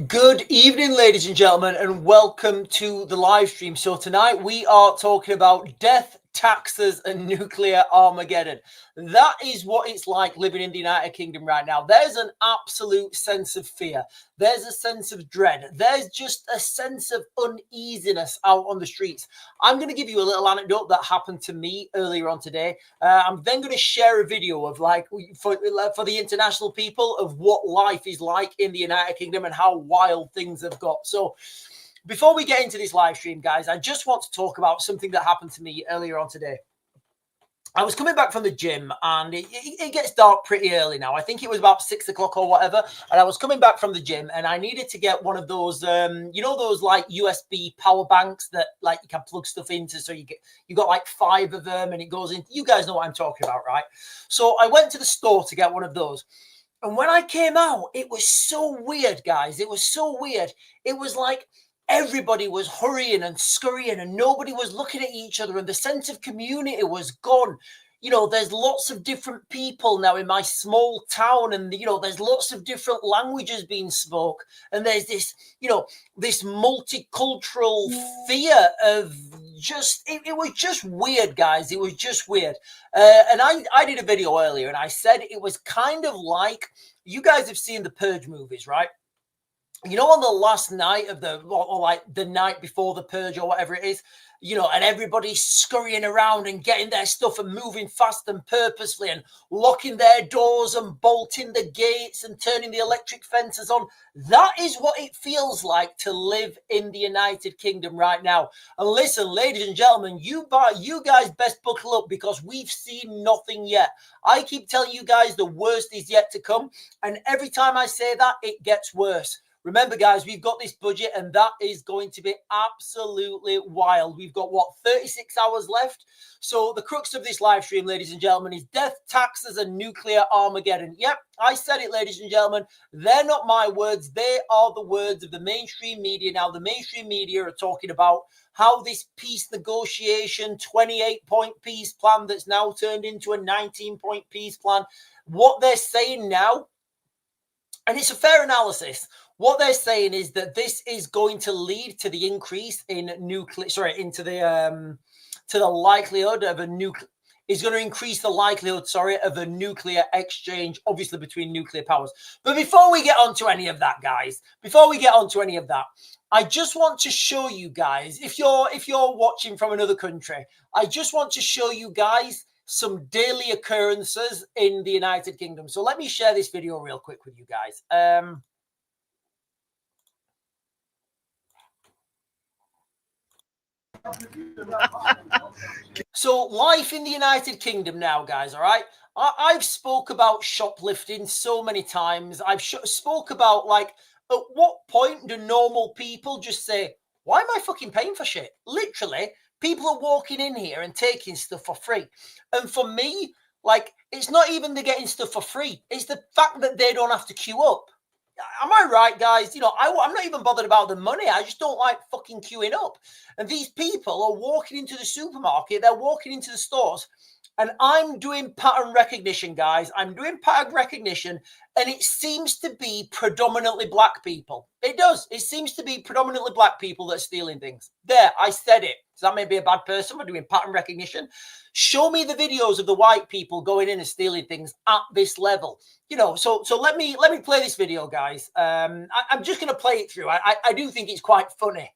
Good evening, ladies and gentlemen, and welcome to the live stream. So tonight we are talking about death, taxes, and nuclear Armageddon. That is what it's like living in the United Kingdom right now. There's an absolute sense of fear. There's a sense of dread. There's just a sense of uneasiness out on the streets. I'm going to give you a little anecdote that happened to me earlier on today. I'm then going to share a video of for the international people of what life is like in the United Kingdom and how wild things have got. So before we get into this live stream, guys, I just want to talk about something that happened to me earlier on today. I was coming back from the gym and it gets dark pretty early now. I think it was about 6 o'clock or whatever. And I was coming back from the gym and I needed to get one of those, those like USB power banks that like you can plug stuff into. So you got like 5 of them and it goes in. You guys know what I'm talking about, right? So I went to the store to get one of those. And when I came out, it was so weird, guys. It was so weird. It was like everybody was hurrying and scurrying and nobody was looking at each other and the sense of community was gone. You know, there's lots of different people now in my small town and, there's lots of different languages being spoke. And there's this, this multicultural fear of it was just weird, guys. It was just weird. And I did a video earlier and I said it was kind of like, you guys have seen the Purge movies, right? On the last night of or like the night before the Purge or whatever it is, and everybody's scurrying around and getting their stuff and moving fast and purposely and locking their doors and bolting the gates and turning the electric fences on. That is what it feels like to live in the United Kingdom right now. And listen, ladies and gentlemen, you guys best buckle up because we've seen nothing yet. I keep telling you guys the worst is yet to come. And every time I say that, it gets worse. Remember, guys, we've got this budget and that is going to be absolutely wild. We've got, 36 hours left? So the crux of this live stream, ladies and gentlemen, is death, taxes, and nuclear Armageddon. Yep, I said it, ladies and gentlemen. They're not my words. They are the words of the mainstream media. Now, the mainstream media are talking about how this peace negotiation, 28-point peace plan that's now turned into a 19-point peace plan, what they're saying now, and it's a fair analysis. What they're saying is that this is going to lead to the increase in to the likelihood of is going to increase the likelihood, of a nuclear exchange, obviously between nuclear powers. But before we get on to any of that, guys, I just want to show you guys, if you're watching from another country, I just want to show you guys some daily occurrences in the United Kingdom. So let me share this video real quick with you guys. So life in the United Kingdom now, guys, all right? I've spoke about shoplifting so many times. I've spoke about, like, at what point do normal people just say, why am I fucking paying for shit? Literally, people are walking in here and taking stuff for free. And for me, like, it's not even they're getting stuff for free. It's the fact that they don't have to queue up. Am I right, guys? I'm not even bothered about the money. I just don't like fucking queuing up. And these people are walking into the supermarket. They're walking into the stores. And I'm doing pattern recognition, guys. I'm doing pattern recognition. And it seems to be predominantly black people. It does. It seems to be predominantly black people that are stealing things. There, I said it. So that may be a bad person for doing pattern recognition. Show me the videos of the white people going in and stealing things at this level. So let me play this video, guys. I'm just going to play it through. I do think it's quite funny.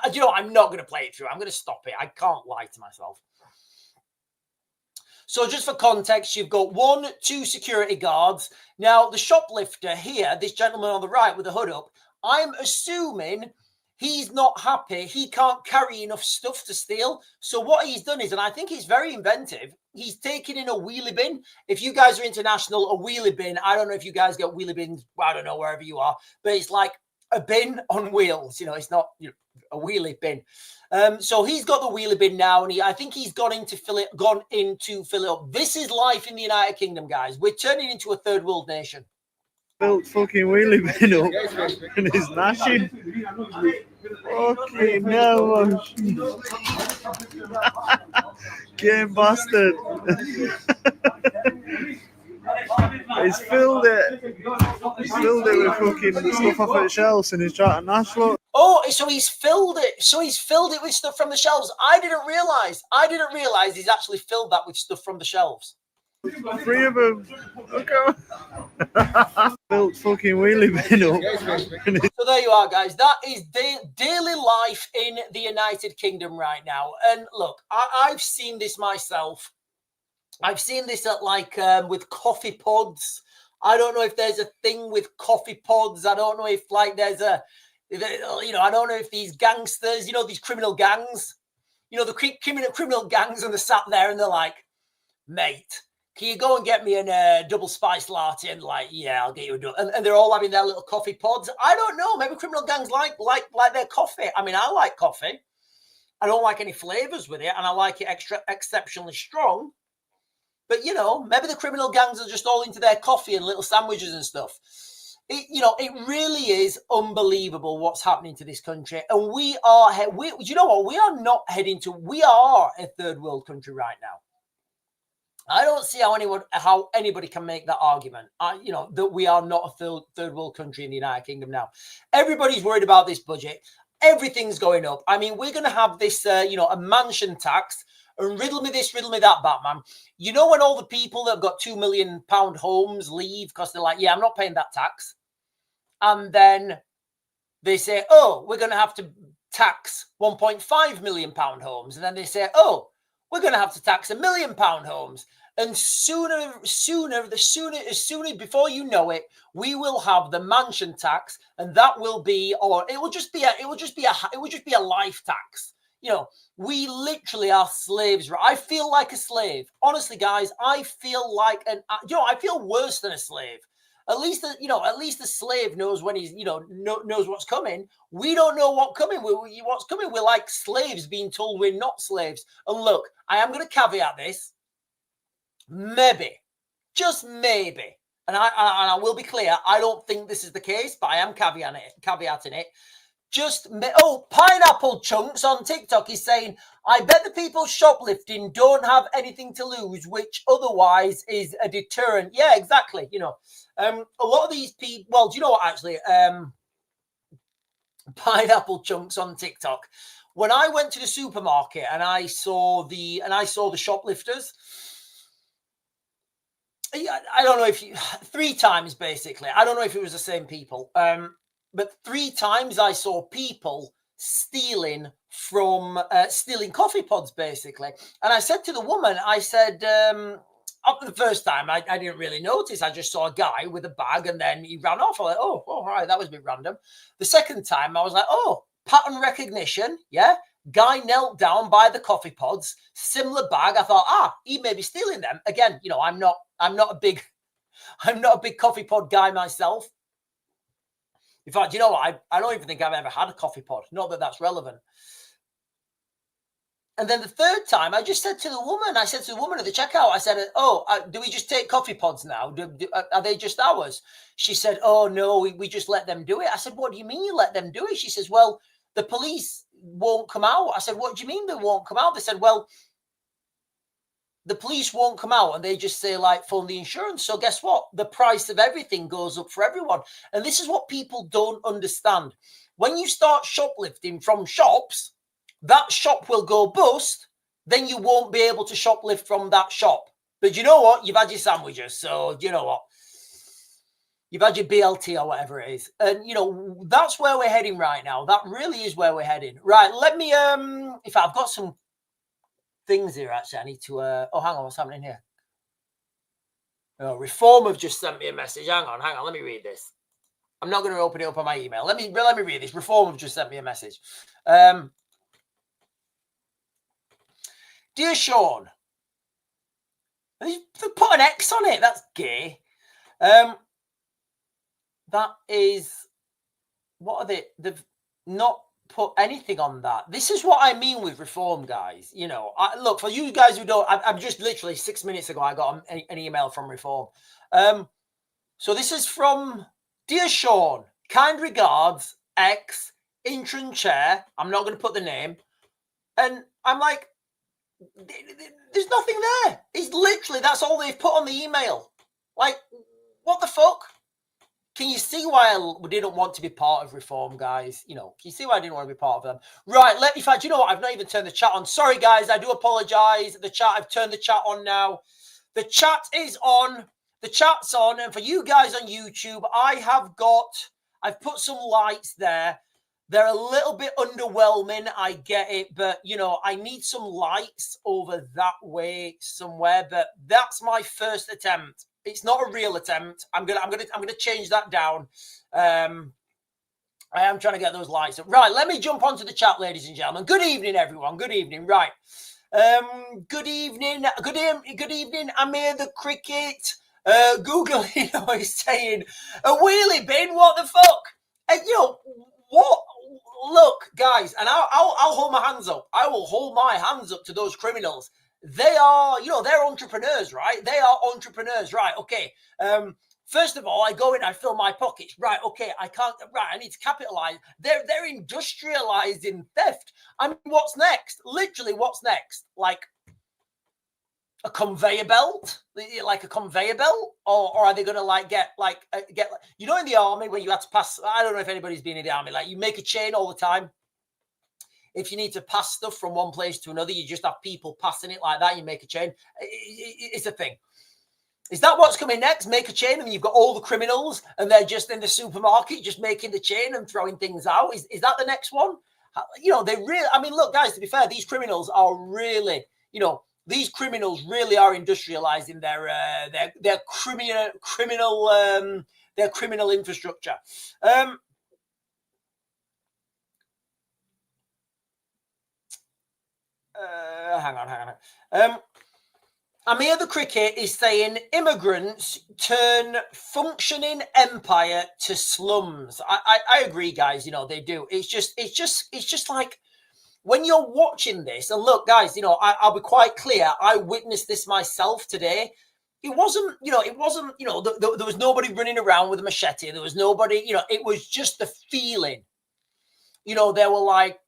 I'm not going to play it through. I'm going to stop it. I can't lie to myself. So just for context, you've got 2 security guards. Now, the shoplifter here, this gentleman on the right with the hood up, I'm assuming he's not happy. He can't carry enough stuff to steal. So what he's done is, and I think it's very inventive, he's taken in a wheelie bin. If you guys are international, a wheelie bin, I don't know if you guys get wheelie bins, I don't know, wherever you are, but it's like a bin on wheels. It's not a wheelie bin. So he's got the wheelie bin now, and I think he's gone in to fill it up. This is life in the United Kingdom, guys. We're turning into a third world nation. Built fucking wheelie bin up and he's gnashing. Okay, no. Game bastard. He's filled it. He's filled it with fucking stuff off the shelves, and he's trying to nash look. Oh, so he's filled it. So he's filled it with stuff from the shelves. I didn't realize he's actually filled that with stuff from the shelves. 3 of them. Okay. Built fucking wheelie bin up. So there you are, guys. That is daily life in the United Kingdom right now. And look, I've seen this myself. I've seen this at with coffee pods. I don't know if there's a thing with coffee pods. I don't know if there's a, I don't know if these gangsters, these criminal gangs, the criminal gangs, and they're sat there and they're like, mate, can you go and get me a double spiced latte? And yeah, I'll get you a double. And they're all having their little coffee pods. I don't know. Maybe criminal gangs like their coffee. I mean, I like coffee. I don't like any flavors with it, and I like it exceptionally strong. But, maybe the criminal gangs are just all into their coffee and little sandwiches and stuff. It really is unbelievable what's happening to this country. And we are a third world country right now. I don't see how anybody can make that argument, that we are not a third world country in the United Kingdom now. Everybody's worried about this budget. Everything's going up. I mean, we're going to have this, a mansion tax. And riddle me this, riddle me that, Batman. When all the people that have got £2 million homes leave because they're like, yeah, I'm not paying that tax. And then they say, oh, we're going to have to tax £1.5 million homes. And then they say, oh, we're going to have to tax £1 million homes. And sooner, before you know it, we will have the mansion tax, and that will be, or it will just be a life tax. We literally are slaves. I feel like a slave. Honestly, guys, I feel like I feel worse than a slave. At least the slave knows when he's, knows what's coming. We don't know what's coming. We're like slaves being told we're not slaves. And look, I am going to caveat this. Maybe, just maybe. And I will be clear. I don't think this is the case, but I am caveating it. Pineapple Chunks on TikTok is saying, I bet the people shoplifting don't have anything to lose, which otherwise is a deterrent. Yeah, exactly. A lot of these people, well, do you know what, actually? Pineapple Chunks on TikTok. When I went to the supermarket and I saw the shoplifters, I don't know if 3 times basically. I don't know if it was the same people. But 3 times I saw people stealing coffee pods, basically. And I said to the woman, I said, after the first time, I didn't really notice. I just saw a guy with a bag and then he ran off. I was like, oh, all right, that was a bit random. The second time, I was like, oh, pattern recognition. Yeah. Guy knelt down by the coffee pods, similar bag. I thought, he may be stealing them. Again, I'm not a big coffee pod guy myself. In fact, you know what? I don't even think I've ever had a coffee pod. Not that that's relevant. And then the third time, I just said to the woman, at the checkout, I said, do we just take coffee pods now? Are they just ours? She said, oh, no, we just let them do it. I said, what do you mean you let them do it? She says, well, the police won't come out. I said, what do you mean they won't come out? They said, well, the police won't come out and they just say phone the insurance. So guess what? The price of everything goes up for everyone. And this is what people don't understand. When you start shoplifting from shops, that shop will go bust. Then you won't be able to shoplift from that shop. But you know what? You've had your sandwiches. So you know what? You've had your BLT or whatever it is. And, that's where we're heading right now. That really is where we're heading. Right. Let me, if I've got some things here, actually, I need to, hang on, what's happening here? Reform have just sent me a message. Hang on, let me read this. I'm not going to open it up on my email. Let me read this. Reform have just sent me a message. Dear Sean, they put an X on it. That's gay. That is, what are they? They've not put anything on that. This is what I mean with reform, guys. Look, for you guys who don't, I'm just literally 6 minutes ago, I got an email from Reform. So this is from Dear Sean, kind regards, X, interim chair. I'm not going to put the name. And I'm like, there's nothing there. It's literally, that's all they've put on the email. Like, what the fuck? Can you see why I didn't want to be part of Reform, guys? You know, can you see why I didn't want to be part of them? Right, in fact, you know what? I've not even turned the chat on. Sorry, guys, I do apologize. The chat, I've turned the chat on now. The chat is on. The chat's on. And for you guys on YouTube, I've put some lights there. They're a little bit underwhelming. I get it. But, you know, I need some lights over that way somewhere. But that's my first attempt. It's not a real attempt. I'm gonna change that down. I am trying to get those lights up. Right, let me jump onto the chat, ladies and gentlemen. Good evening, everyone. Good evening. Right. Good evening. Good evening, Amir the Cricket. Google, you know, is saying a wheelie bin. What the fuck? And you know what? Look, guys, and I'll hold my hands up. I will hold my hands up to those criminals. They are, you know, they're entrepreneurs, right? They are entrepreneurs, right? Okay. First of all, I go in, I fill my pockets, right? Okay, I need to capitalize. They're industrializing theft. I mean, what's next? Literally, what's next? Like a conveyor belt, like a conveyor belt, or are they going to get you know, in the army when you had to pass? I don't know if anybody's been in the army. Like, you make a chain all the time. If you need to pass stuff from one place to another, you just have people passing it like that. You make a chain. It's a thing. Is that what's coming next? Make a chain, and you've got all the criminals, and they're just in the supermarket, just making the chain and throwing things out. Is that the next one? You know, they really. I mean, look, guys. To be fair, these criminals are really, you know, these criminals really are industrializing their criminal infrastructure. Hang on. Amir the Cricket is saying immigrants turn functioning empire to slums. I agree, guys. You know, they do. It's just like when you're watching this, and look, guys, you know, I'll be quite clear. I witnessed this myself today. It wasn't, you know, there was nobody running around with a machete. There was nobody, you know, it was just the feeling. You know, there were like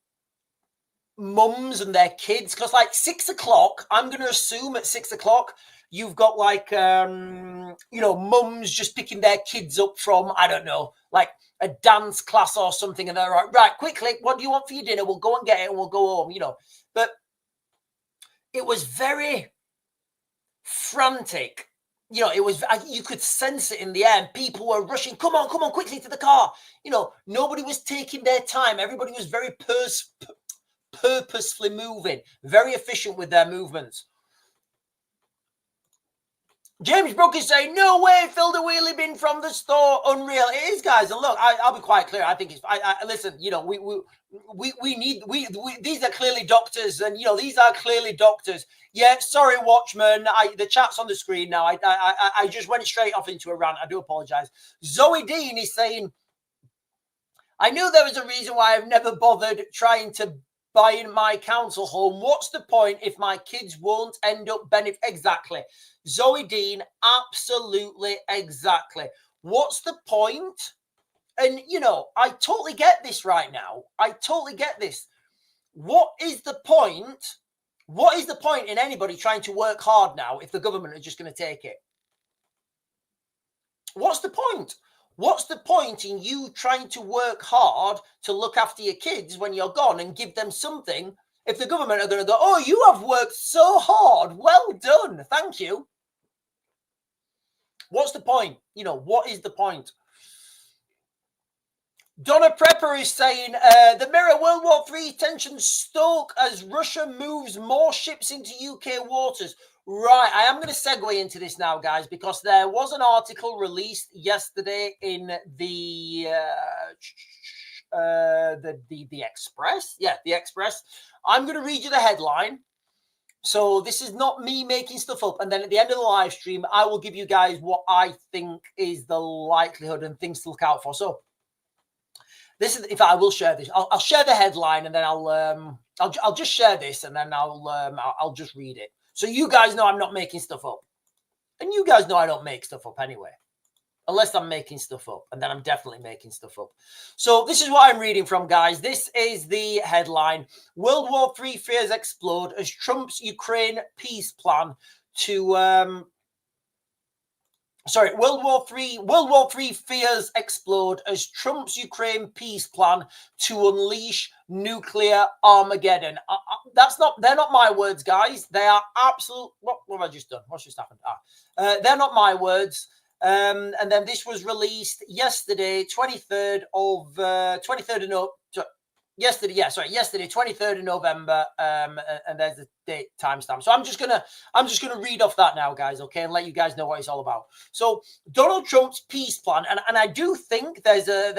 mums and their kids, because like 6 o'clock, I'm going to assume at 6 o'clock, you've got like, you know, mums just picking their kids up from, I don't know, like a dance class or something. And they're like, right, quickly, what do you want for your dinner? We'll go and get it and we'll go home, you know. But it was very frantic. You know, it was, you could sense it in the air. People were rushing, come on, quickly to the car. You know, nobody was taking their time. Everybody was very purposefully moving, very efficient with their movements. James Brooke is saying, no way, filled a wheelie bin from the store. Unreal. It is, guys. And look, I'll be quite clear. I think it's, listen, you know, we need, these are clearly doctors, and, you know, these are clearly doctors. Yeah, sorry, Watchman. The chat's on the screen now. I just went straight off into a rant. I do apologize. Zoe Dean is saying, I knew there was a reason why I've never bothered trying to buying my council home. What's the point if my kids won't end up benefit? Exactly. Zoe Dean, absolutely exactly. What's the point? And, you know, I totally get this right now. I totally get this. What is the point? What is the point in anybody trying to work hard now if the government are just going to take it? What's the point? What's the point in you trying to work hard to look after your kids when you're gone and give them something if the government are going to go, oh, you have worked so hard. Well done. Thank you. What's the point? You know, what is the point? Donna Prepper is saying, the Mirror World War III tensions stoke as Russia moves more ships into UK waters. Right, I am going to segue into this now, guys, because there was an article released yesterday in the Express. Yeah, the Express. I'm going to read you the headline. So this is not me making stuff up. And then at the end of the live stream, I will give you guys what I think is the likelihood and things to look out for. So this is, in fact, I will share this. I'll share the headline, and then I'll just share this, and then I'll just read it. So you guys know I'm not making stuff up. And you guys know I don't make stuff up anyway. Unless I'm making stuff up. And then I'm definitely making stuff up. So this is what I'm reading from, guys. This is the headline. World War III fears explode as Trump's Ukraine peace plan to Sorry, World War III fears explode as Trump's Ukraine peace plan to unleash nuclear Armageddon. They're not my words, guys. They are absolute. What have I just done? What's just happened? They're not my words. And then this was released yesterday, 23rd of November. Yesterday, 23rd of November, and there's the date timestamp. So I'm just gonna read off that now, guys, okay, and let you guys know what it's all about. So Donald Trump's peace plan, and I do think there's a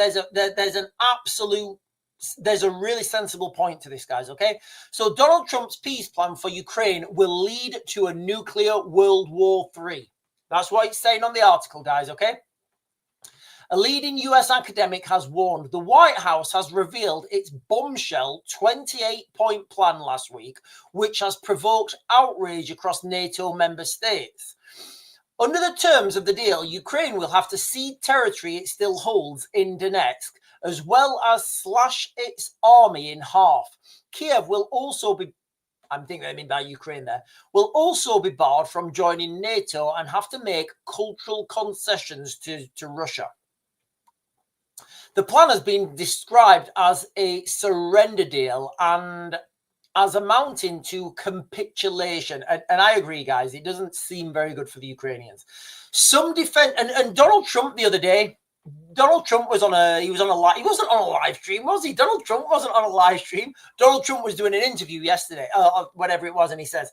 really sensible point to this, guys, okay? So Donald Trump's peace plan for Ukraine will lead to a nuclear World War III. That's what it's saying on the article, guys, okay? A leading US academic has warned the White House has revealed its bombshell 28-point plan last week, which has provoked outrage across NATO member states. Under the terms of the deal, Ukraine will have to cede territory it still holds in Donetsk, as well as slash its army in half. Kiev will also be, I'm thinking I mean by Ukraine there, will also be barred from joining NATO and have to make cultural concessions to Russia. The plan has been described as a surrender deal and as amounting to capitulation. And I agree, guys, it doesn't seem very good for the Ukrainians. Some defense, and Donald Trump the other day, Donald Trump was he wasn't on a live stream, was he? Donald Trump wasn't on a live stream. Donald Trump was doing an interview yesterday, whatever it was, and he says,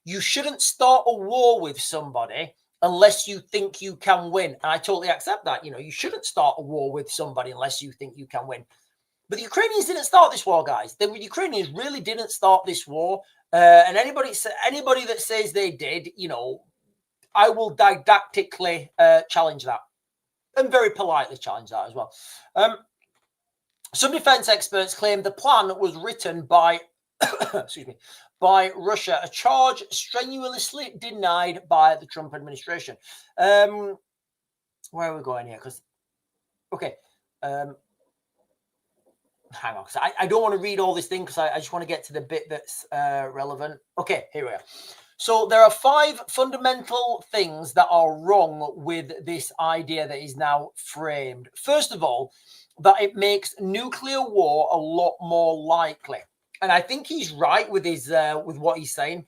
you shouldn't start a war with somebody unless you think you can win. And I totally accept that. You know, you shouldn't start a war with somebody unless you think you can win. But the Ukrainians didn't start this war, guys. The Ukrainians really didn't start this war. And anybody that says they did, you know, I will didactically challenge that. And very politely challenge that as well. Some defense experts claim the plan was written by, excuse me, by Russia, a charge strenuously denied by the Trump administration. Where are we going here? Because, okay, hang on, because I don't want to read all this thing because I just want to get to the bit that's relevant. Okay, here we are. So there are 5 fundamental things that are wrong with this idea that is now framed. First of all, that it makes nuclear war a lot more likely. And I think he's right with his with what he's saying.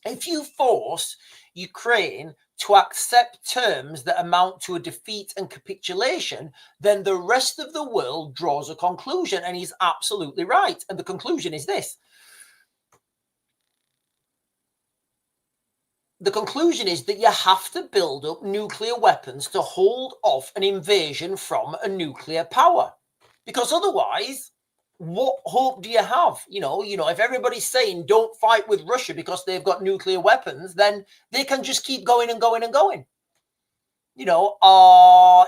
If you force Ukraine to accept terms that amount to a defeat and capitulation, then the rest of the world draws a conclusion. And he's absolutely right. And the conclusion is this. The conclusion is that you have to build up nuclear weapons to hold off an invasion from a nuclear power. Because otherwise, what hope do you have? You know, if everybody's saying don't fight with Russia because they've got nuclear weapons, then they can just keep going and going and going. You know,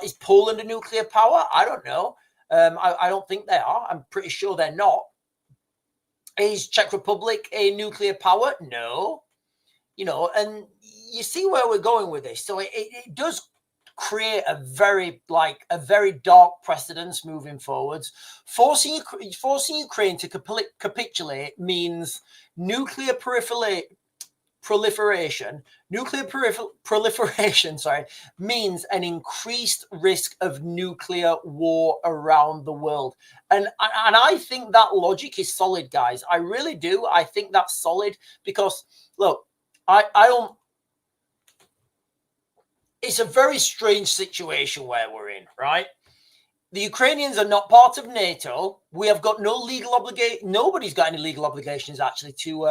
is Poland a nuclear power? I don't know. I don't think they are. I'm pretty sure they're not. Is Czech Republic a nuclear power? No. You know, and you see where we're going with this. So it does create a very dark precedence moving forwards. Forcing Ukraine to capitulate means nuclear proliferation. Nuclear proliferation, means an increased risk of nuclear war around the world. And I think that logic is solid, guys. I really do. I think that's solid because, look, I don't. It's a very strange situation where we're in, right? The Ukrainians are not part of NATO. We have got no legal obligation. Nobody's got any legal obligations actually to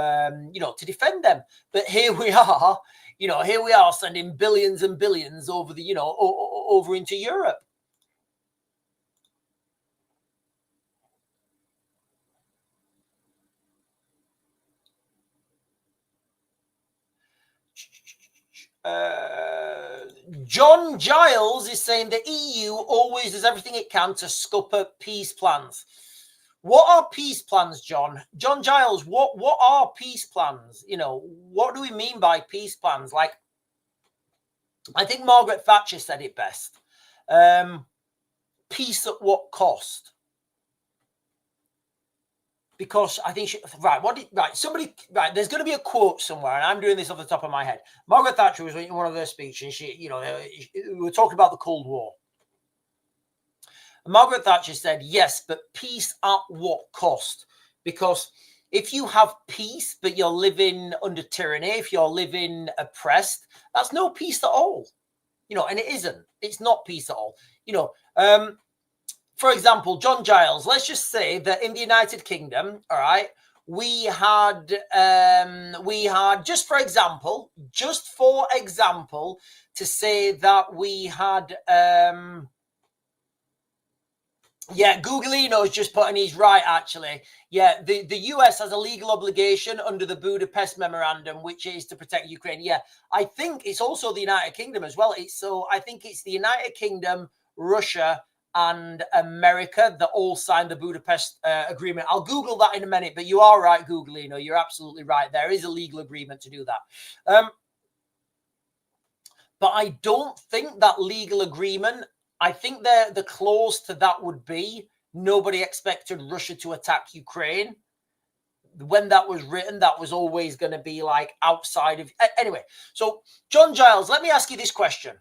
defend them. But here we are, sending billions and billions over over into Europe. John Giles is saying the EU always does everything it can to scupper peace plans. What are peace plans, John? John Giles, what are peace plans? You know, what do we mean by peace plans? Like, I think Margaret Thatcher said it best. Peace at what cost? because I think there's going to be a quote somewhere, and I'm doing this off the top of my head. Margaret Thatcher was in one of her speeches, and we were talking about the Cold War. And Margaret Thatcher said, yes, but peace at what cost? Because if you have peace, but you're living under tyranny, if you're living oppressed, that's no peace at all. And it isn't. It's not peace at all. For example, John Giles, let's just say that in the United Kingdom, all right, we had, just for example, to say that we had, Googleino's just put, and he's right, actually. Yeah, the US has a legal obligation under the Budapest Memorandum, which is to protect Ukraine. Yeah, I think it's also the United Kingdom as well. I think it's the United Kingdom, Russia, and America that all signed the Budapest agreement. I'll Google that in a minute, but you are right, Googleino. You're absolutely right. There is a legal agreement to do that. But I don't think that legal agreement, I think the clause to that would be nobody expected Russia to attack Ukraine. When that was written, that was always going to be like outside of... Anyway, so John Giles, let me ask you this question.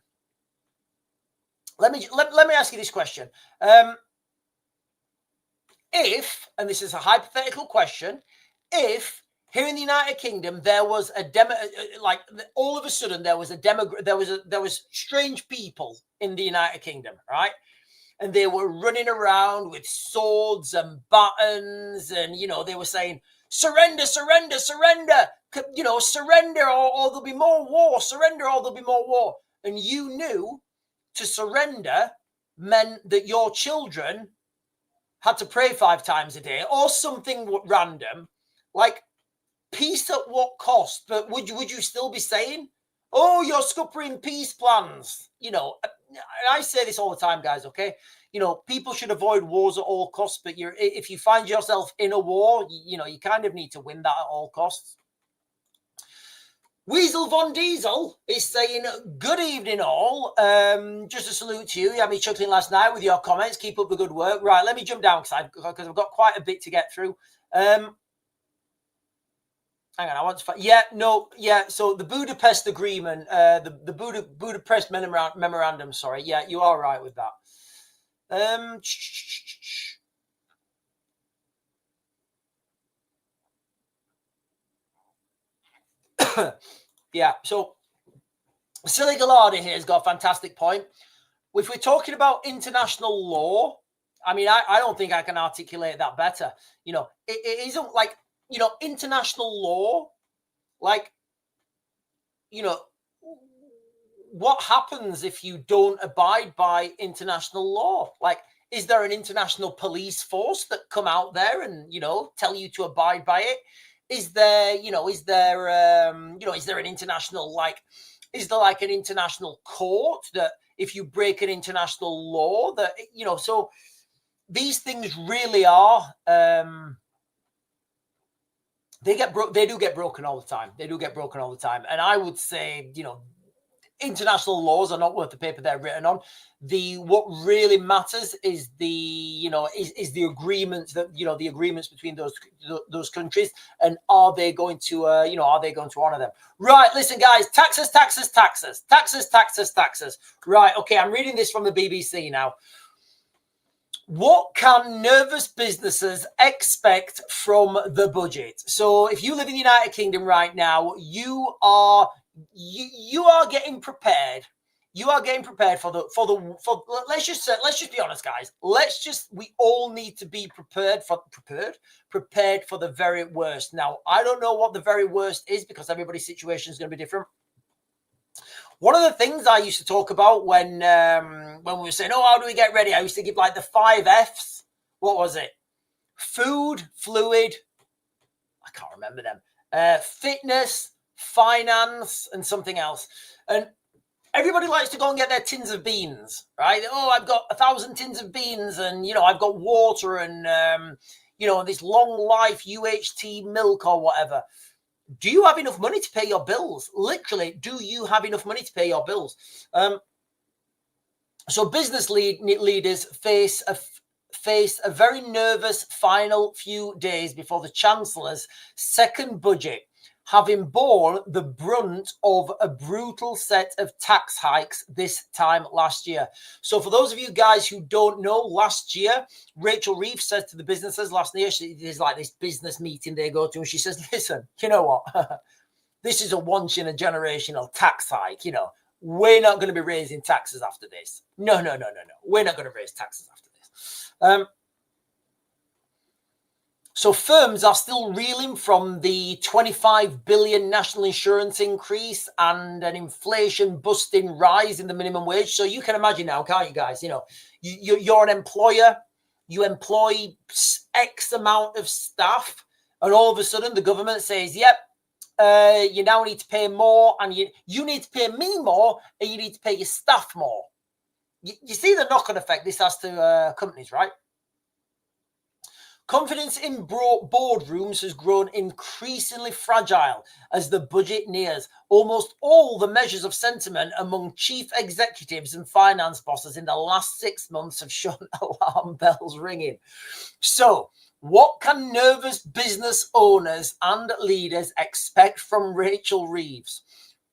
Let me ask you this question. If, and this is a hypothetical question, if here in the United Kingdom there was all of a sudden there was strange people in the United Kingdom, right? And they were running around with swords and batons, and they were saying, surrender, surrender, surrender, surrender or there'll be more war, surrender or there'll be more war. And you knew to surrender meant that your children had to pray 5 times a day or something random, like peace at what cost? But would you still be saying, oh, you're scuppering peace plans? And I say this all the time, guys, okay? People should avoid wars at all costs, but if you find yourself in a war, you kind of need to win that at all costs. Weasel Von Diesel is saying, good evening all. Just a salute to you. You had me chuckling last night with your comments. Keep up the good work. Right, let me jump down because I've got quite a bit to get through. Hang on, I want to so the Budapest Agreement, the Budapest Memorandum, sorry. Yeah, you are right with that. Yeah, so Silly Gallardi here has got a fantastic point. If we're talking about international law, I mean, I don't think I can articulate that better. It isn't like, international law, like, what happens if you don't abide by international law? Like, is there an international police force that come out there and, tell you to abide by it? Is there an international, is there like an international court that if you break an international law that, so these things really are, they do get broken all the time. They do get broken all the time. And I would say, international laws are not worth the paper they're written on. What really matters is the agreements that, the agreements between those countries, and are they going to honor them? Right. Listen, guys, taxes. Right. Okay. I'm reading this from the BBC now. What can nervous businesses expect from the budget? So if you live in the United Kingdom right now, you are getting prepared. You are getting prepared for let's just be honest, guys. We all need to be prepared for the very worst. Now, I don't know what the very worst is because everybody's situation is going to be different. One of the things I used to talk about when we were saying, oh, how do we get ready? I used to give like the 5 Fs. What was it? Food, fluid. I can't remember them. Fitness, finance, and something else. And everybody likes to go and get their tins of beans, right? Oh, I've got 1,000 tins of beans, and I've got water, and this long life UHT milk or whatever. Do you have enough money to pay your bills? Literally, do you have enough money to pay your bills? So business leaders face face a very nervous final few days before the Chancellor's second budget, having borne the brunt of a brutal set of tax hikes this time last year. So for those of you guys who don't know, last year, Rachel Reeves said to the businesses last year, there's like this business meeting they go to, and she says, listen, you know what? This is a once-in-a-generational tax hike, you know. We're not going to be raising taxes after this. No. We're not going to raise taxes after this. So firms are still reeling from the 25 billion national insurance increase and an inflation-busting rise in the minimum wage. So you can imagine now, can't you guys? You know, you're an employer, you employ X amount of staff, and all of a sudden the government says, yep, you now need to pay more, and you need to pay me more, and you need to pay your staff more. You see the knock-on effect this has to companies, right? Confidence in boardrooms has grown increasingly fragile as the budget nears. Almost all the measures of sentiment among chief executives and finance bosses in the last 6 months have shown alarm bells ringing. So, what can nervous business owners and leaders expect from Rachel Reeves?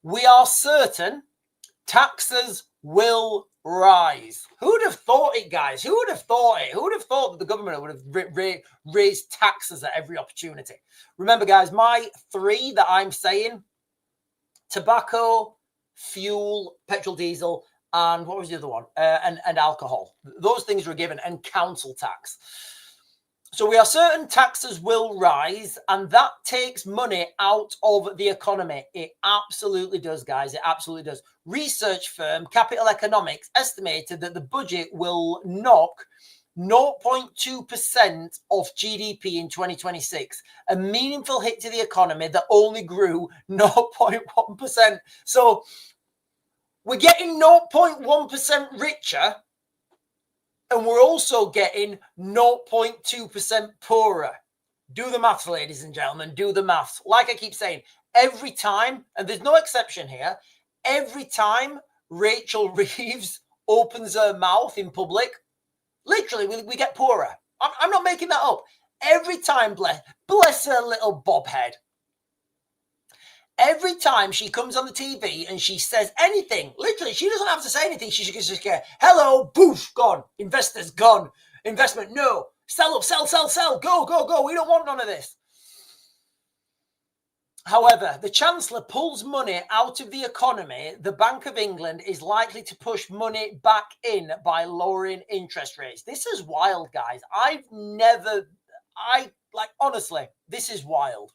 We are certain taxes will rise. Who'd have thought it, guys? Who would have thought it? Who would have thought that the government would have raised taxes at every opportunity? Remember, guys, my three that I'm saying: tobacco, fuel, petrol, diesel, and what was the other one? And alcohol. Those things were given, and council tax. So we are certain taxes will rise, and that takes money out of the economy. It absolutely does, guys. It absolutely does. Research firm Capital Economics estimated that the budget will knock 0.2% of GDP in 2026, a meaningful hit to the economy that only grew 0.1%. So we're getting 0.1% richer, and we're also getting 0.2% poorer. Do the maths, ladies and gentlemen. Do the maths. Like I keep saying, every time, and there's no exception here, every time Rachel Reeves opens her mouth in public, literally, we get poorer. I'm not making that up. Every time, bless her little bob head. Every time she comes on the TV and she says anything, literally, she doesn't have to say anything. She should just go, hello, poof, gone. Investors gone. Investment, no. Sell up, sell. Go. We don't want none of this. However, the Chancellor pulls money out of the economy. The Bank of England is likely to push money back in by lowering interest rates. This is wild, guys. Honestly, this is wild.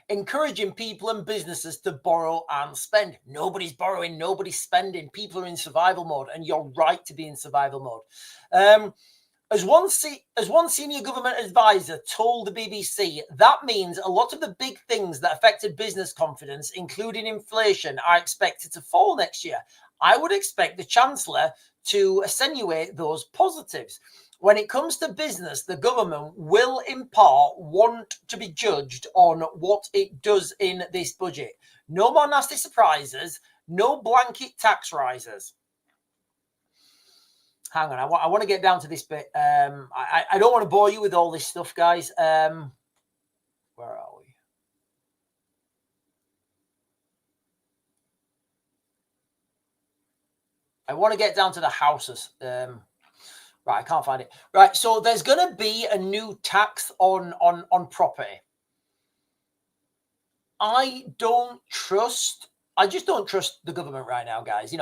Encouraging people and businesses to borrow and spend. Nobody's borrowing, nobody's spending. People are in survival mode, and you're right to be in survival mode. As one senior government advisor told the BBC, that means a lot of the big things that affected business confidence, including inflation, are expected to fall next year. I would expect the Chancellor to accentuate those positives. When it comes to business, the government will in part want to be judged on what it does in this budget. No more nasty surprises, no blanket tax rises. Hang on, I want to get down to this bit. I don't want to bore you with all this stuff, guys. Where are we? I want to get down to the houses. Right, I can't find it. Right, so there's going to be a new tax on property. I just don't trust the government right now, guys.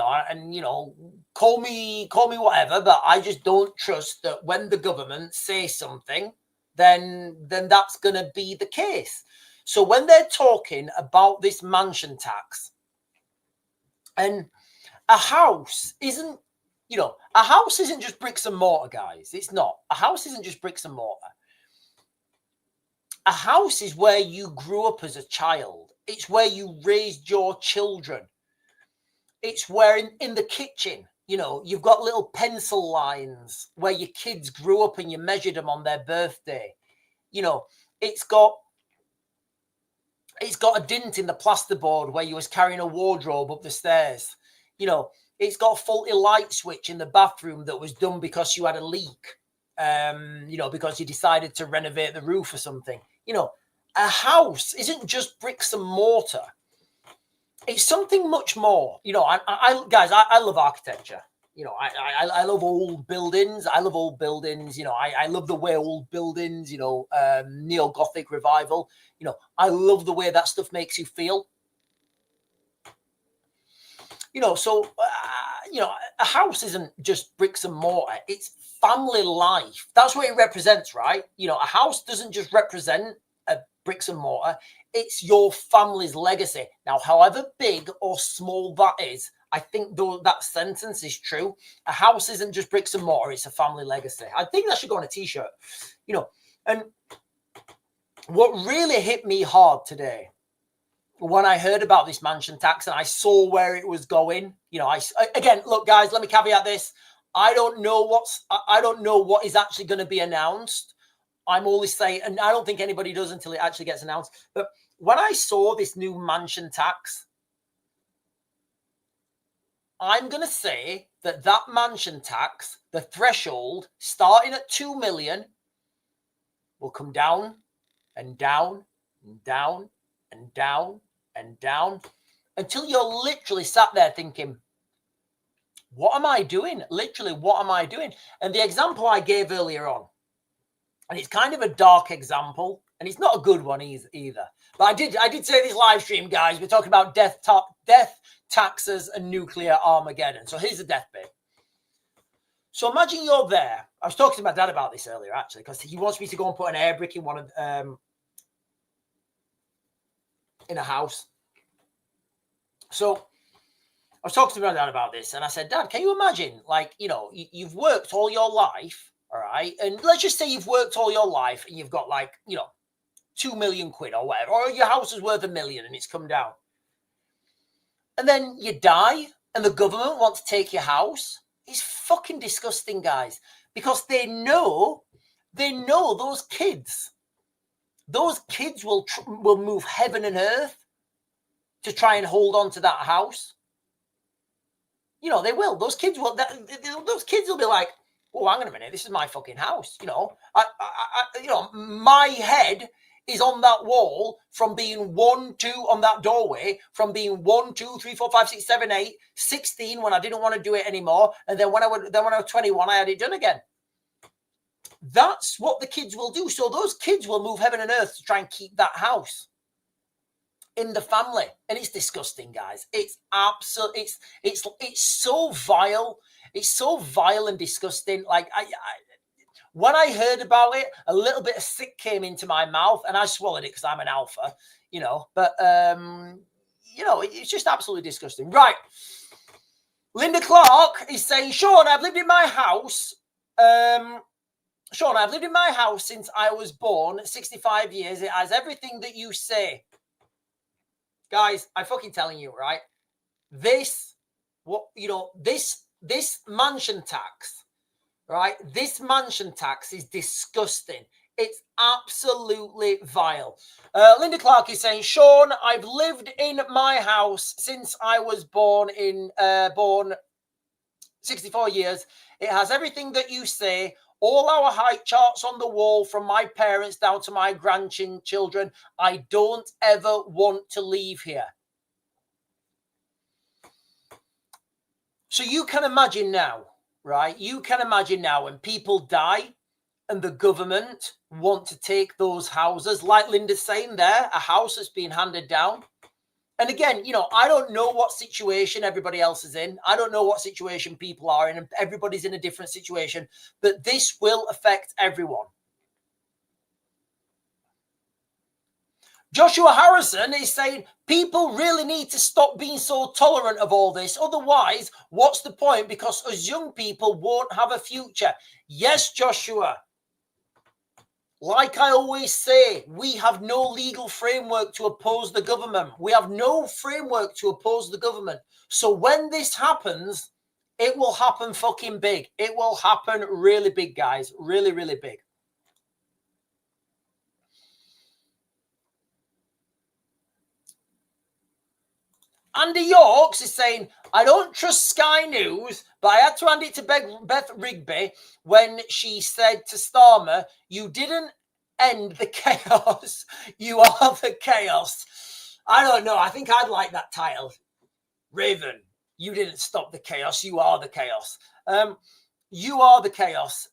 Call me whatever, but I just don't trust that when the government says something, then that's going to be the case. So when they're talking about this mansion tax, and a house isn't just bricks and mortar, guys. It's not. A house isn't just bricks and mortar. A house is where you grew up as a child. It's where you raised your children. It's where in the kitchen, you've got little pencil lines where your kids grew up and you measured them on their birthday. It's got a dint in the plasterboard where you was carrying a wardrobe up the stairs. You know, it's got a faulty light switch in the bathroom that was done because you had a leak. You know, because you decided to renovate the roof or something. You know, a house isn't just bricks and mortar. It's something much more. You know, I love architecture. You know, I love old buildings. I love old buildings. You know, I love the way old buildings, you know, neo-Gothic revival. You know, I love the way that stuff makes you feel. You know, so, you know, a house isn't just bricks and mortar. It's family life. That's what it represents, right? You know, a house doesn't just represent a bricks and mortar. It's your family's legacy. Now, however big or small that is, I think that sentence is true. A house isn't just bricks and mortar. It's a family legacy. I think that should go on a T-shirt, you know. And what really hit me hard today when I heard about this mansion tax and I saw where it was going, you know, again, look, guys, let me caveat this. I don't know what is actually going to be announced. I'm only saying, and I don't think anybody does until it actually gets announced. But when I saw this new mansion tax, I'm going to say that mansion tax, the threshold starting at 2 million, will come down and down and down and down and down until you're literally sat there thinking, what am I doing? Literally, what am I doing? And the example I gave earlier on, and it's kind of a dark example, and it's not a good one either. But I did say this live stream, guys, we're talking about death, taxes, and nuclear Armageddon. So here's the death bit. So imagine you're there. I was talking to my dad about this earlier, actually, because he wants me to go and put an air brick in one of in a house. So I was talking to my dad about this, and I said, Dad, can you imagine, like, you know, you've worked all your life, all right? And let's just say you've worked all your life and you've got, like, you know, 2 million quid or whatever, or your house is worth $1 million and it's come down. And then you die and the government wants to take your house. It's fucking disgusting, guys, because they know those kids will move heaven and earth to try and hold on to that house. You know, they will. Those kids will be like, oh, hang on a minute, this is my fucking house. You know, you know, my head is on that wall from being 1, 2 on that doorway, from being 1, 2, 3, 4, 5, 6, 7, 8, 16 when I didn't want to do it anymore. And then when I was 21, I had it done again. That's what the kids will do. So those kids will move heaven and earth to try and keep that house in the family. And it's disgusting, guys. It's absolutely, it's so vile. It's so vile and disgusting. Like when I heard about it, a little bit of sick came into my mouth and I swallowed it because I'm an alpha, you know, but, you know, it's just absolutely disgusting. Right. Linda Clark is saying, Sean, I've lived in my house. Sean, I've lived in my house since I was born, 65 years. It has everything that you say. Guys, I'm fucking telling you, right? This mansion tax, right? This mansion tax is disgusting. It's absolutely vile. Linda Clark is saying, Sean, I've lived in my house since I was born 64 years. It has everything that you say. All our height charts on the wall from my parents down to my grandchildren. I don't ever want to leave here. So you can imagine now, right? You can imagine now when people die and the government want to take those houses, like Linda's saying there, a house that's being handed down. And again, you know, I don't know what situation everybody else is in. I don't know what situation people are in. Everybody's in a different situation. But this will affect everyone. Joshua Harrison is saying, people really need to stop being so tolerant of all this. Otherwise, what's the point? Because us young people won't have a future. Yes, Joshua. Like I always say, we have no legal framework to oppose the government. We have no framework to oppose the government. So when this happens, it will happen fucking big. It will happen really big, guys. Really, really big. Andy Yorks is saying, I don't trust Sky News, but I had to hand it to Beth Rigby when she said to Starmer, you didn't end the chaos. You are the chaos. I don't know. I think I'd like that title. Raven, you didn't stop the chaos. You are the chaos. You are the chaos.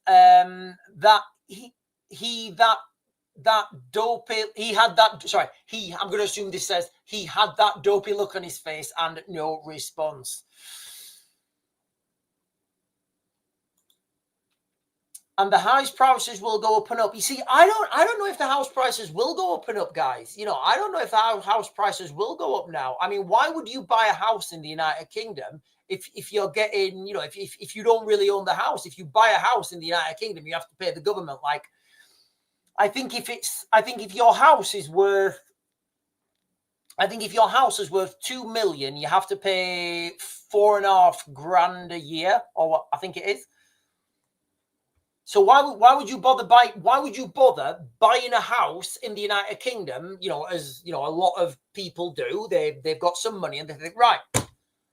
That dopey, he had that, sorry, I'm going to assume this says he had that dopey look on his face and no response. And the house prices will go up and up. You see, I don't know if the house prices will go up and up, guys. You know, I don't know if the house prices will go up now. I mean, why would you buy a house in the United Kingdom if you're getting, you know, if you don't really own the house? If you buy a house in the United Kingdom, you have to pay the government. Like, I think if your house is worth, $2 million, you have to pay $4,500 a year, or what I think it is. So why would you bother buying a house in the United Kingdom? You know, as you know, a lot of people do. They've got some money and they think, right,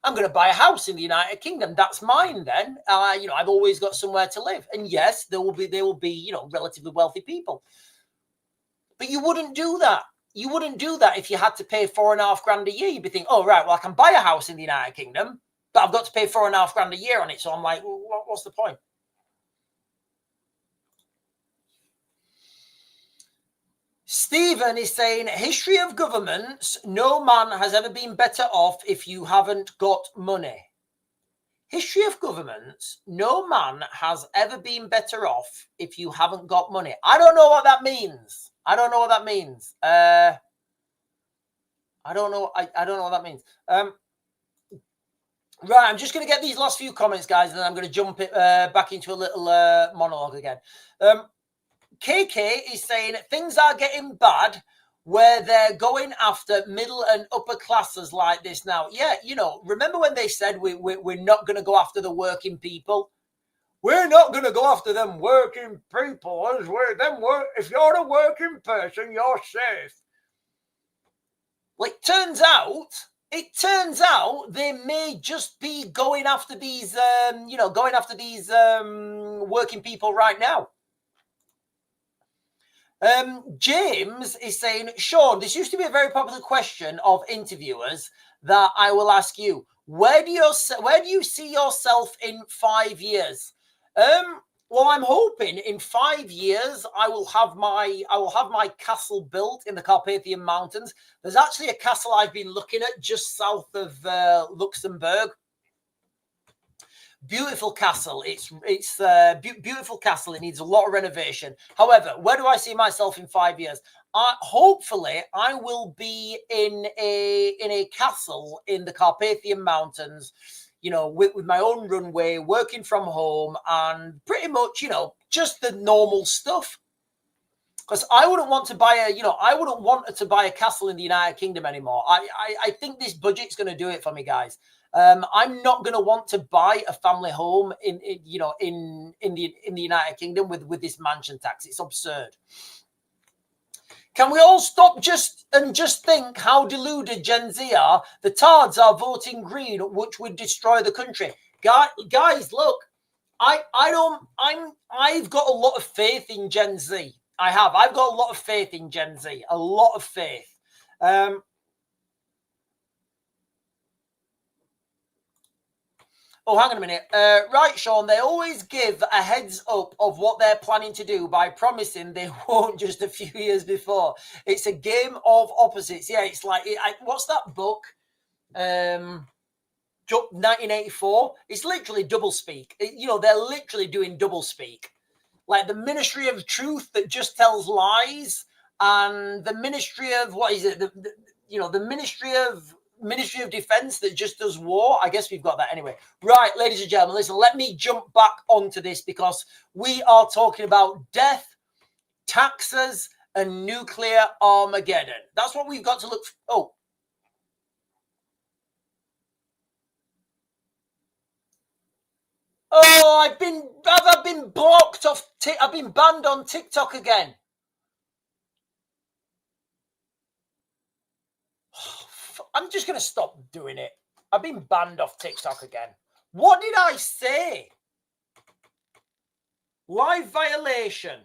I'm going to buy a house in the United Kingdom. That's mine then. You know, I've always got somewhere to live. And yes, there will be you know, relatively wealthy people. But you wouldn't do that. You wouldn't do that if you had to pay $4,500 a year. You'd be thinking, oh right, well I can buy a house in the United Kingdom, but I've got to pay $4,500 a year on it. So I'm like, well, what's the point? Stephen is saying, history of governments, no man has ever been better off if you haven't got money. History of governments, no man has ever been better off if you haven't got money. I don't know what that means. I don't know what that means. I don't know what that means. Right, I'm just going to get these last few comments, guys, and then I'm going to jump it back into a little monologue again. KK is saying things are getting bad where they're going after middle and upper classes like this now. Yeah, you know, remember when they said we're not going to go after the working people? We're not going to go after them working people. If you're a working person, you're safe. Well, it turns out they may just be going after these, working people right now. James is saying, Sean, this used to be a very popular question of interviewers that I will ask you. Where do you see yourself in 5 years? Well, I'm hoping in 5 years I will have my castle built in the Carpathian Mountains. There's actually a castle I've been looking at just south of Luxembourg. Beautiful castle. It's beautiful castle. It needs a lot of renovation. However, where do I see myself in 5 years? Hopefully, I will be in a castle in the Carpathian Mountains, you know, with my own runway, working from home, and pretty much, you know, just the normal stuff. Because I wouldn't want to buy a castle in the United Kingdom anymore. I think this budget's going to do it for me, guys. I'm not going to want to buy a family home in the United Kingdom with this mansion tax. It's absurd. Can we all stop just think how deluded Gen Z are? The tards are voting green, which would destroy the country. Guys, look, I've got a lot of faith in Gen Z. I've got a lot of faith in Gen Z. A lot of faith. Oh, hang on a minute. Right, Sean, they always give a heads up of what they're planning to do by promising they won't just a few years before. It's a game of opposites. Yeah, it's like, what's that book? 1984. It's literally doublespeak. They're literally doing doublespeak. Like the Ministry of Truth that just tells lies, and the Ministry of, what is it? The Ministry of Defense that just does war. I guess we've got that anyway. Right, ladies and gentlemen, listen, let me jump back onto this because we are talking about death, taxes, and nuclear Armageddon. That's what we've got to look for. Oh, I've been blocked off. I've been banned on TikTok again. I'm just going to stop doing it. I've been banned off TikTok again. What did I say? Live violation.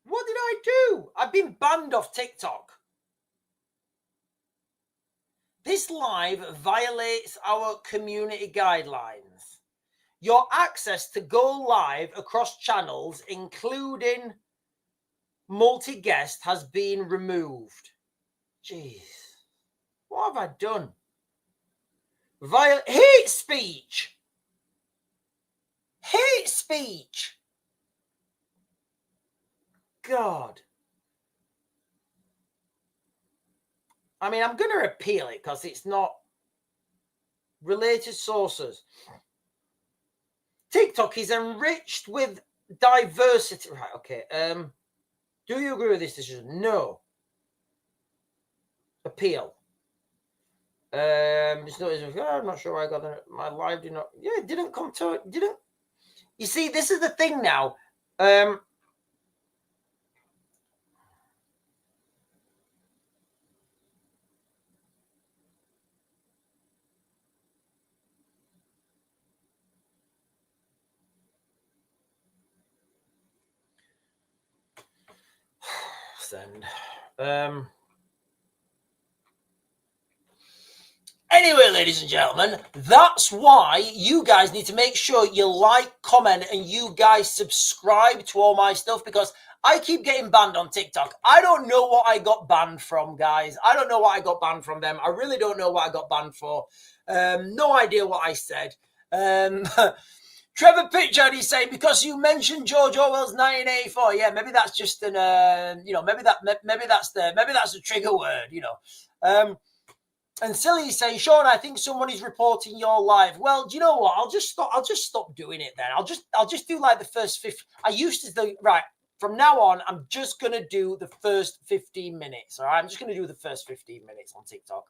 What did I do? I've been banned off TikTok. This live violates our community guidelines. Your access to go live across channels, including multi-guest, has been removed. Jeez. What have I done? Hate speech. Hate speech. God. I mean, I'm going to appeal it because it's not related sources. TikTok is enriched with diversity. Right, okay. Do you agree with this decision? No. Appeal. It's not, I'm not sure why I got it. My live did not. Yeah, it didn't come to it. Didn't. You see, this is the thing now. Send. Anyway, ladies and gentlemen, that's why you guys need to make sure you like, comment, and you guys subscribe to all my stuff, because I keep getting banned on TikTok. I don't know what I got banned from, guys. I don't know what I got banned from them. I really don't know what I got banned for. No idea what I said. Trevor Pitchard is saying, because you mentioned George Orwell's 1984. Yeah, maybe that's just an, maybe that's the trigger word, And Silly is saying, Sean, I think someone is reporting your live. Well, do you know what? I'll just stop doing it then. I'll just do like the first 50. I used to do, right, from now on, I'm just going to do the first 15 minutes. All right. I'm just going to do the first 15 minutes on TikTok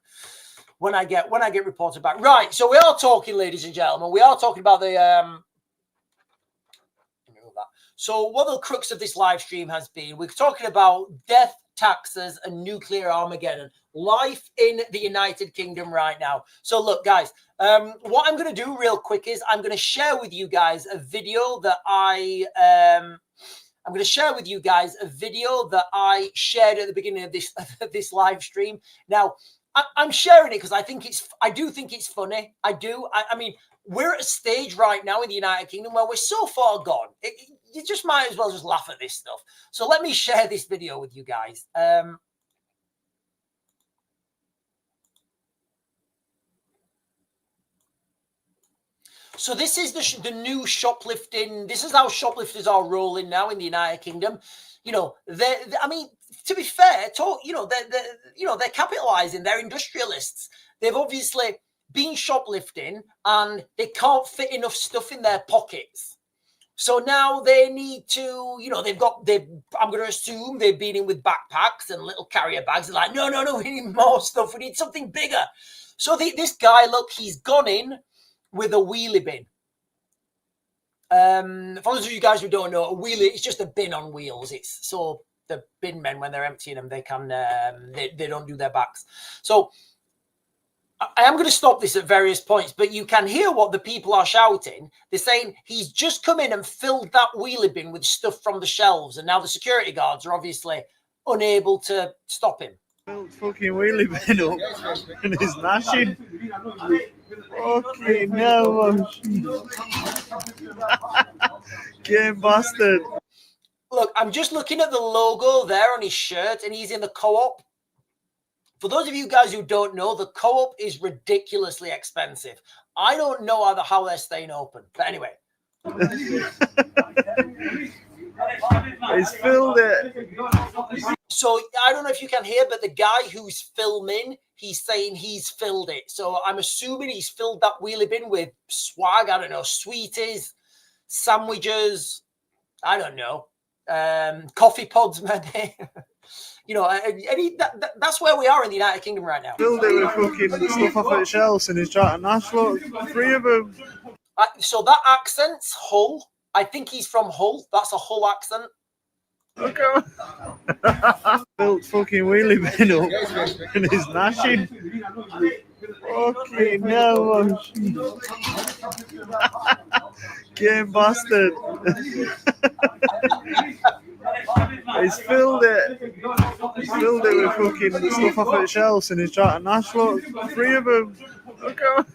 when I get reported back. Right. So we are talking, ladies and gentlemen, we are talking about the, so what the crux of this live stream has been, we're talking about death, taxes, and nuclear Armageddon. Life in the United Kingdom right now. So look, guys, what I'm going to do real quick is I'm going to share with you guys a video that I shared at the beginning of this live stream. Now, I'm sharing it because I do think it's funny. I do. I mean, we're at a stage right now in the United Kingdom where we're so far gone. You just might as well just laugh at this stuff. So let me share this video with you guys. So this is the new shoplifting. This is how shoplifters are rolling now in the United Kingdom. I mean, to be fair, they're capitalizing. They're industrialists. They've obviously been shoplifting and they can't fit enough stuff in their pockets. So now they need to, I'm going to assume they've been in with backpacks and little carrier bags. They're like, no, we need more stuff. We need something bigger. So this guy, look, he's gone in with a wheelie bin. For those of you guys who don't know, a wheelie, it's just a bin on wheels. It's so the bin men, when they're emptying them, they can, they don't do their backs. So I am going to stop this at various points, but you can hear what the people are shouting. They're saying he's just come in and filled that wheelie bin with stuff from the shelves, and now the security guards are obviously unable to stop him. Filled fucking wheelie bin up and he's gnashing. Okay, no. Game bastard. Look, I'm just looking at the logo there on his shirt, and he's in the Co-op. For those of you guys who don't know, the Co-op is ridiculously expensive. I don't know how they're staying open. But anyway. He's filled it. So I don't know if you can hear, but the guy who's filming, he's saying he's filled it. So I'm assuming he's filled that wheelie bin with swag. I don't know, sweeties, sandwiches. I don't know. Coffee pods, maybe. That's where we are in the United Kingdom right now. Filled it with fucking stuff off at shelves and he's trying to nash. Look, 3 of them. So that accent's Hull. I think he's from Hull. That's a Hull accent. Look at built fucking wheelie bin up and he's gnashing. Fucking hell, man. Game bastard. He's filled it. He's filled it with fucking stuff off the shelves and he's trying to nash look. 3 of them. Look at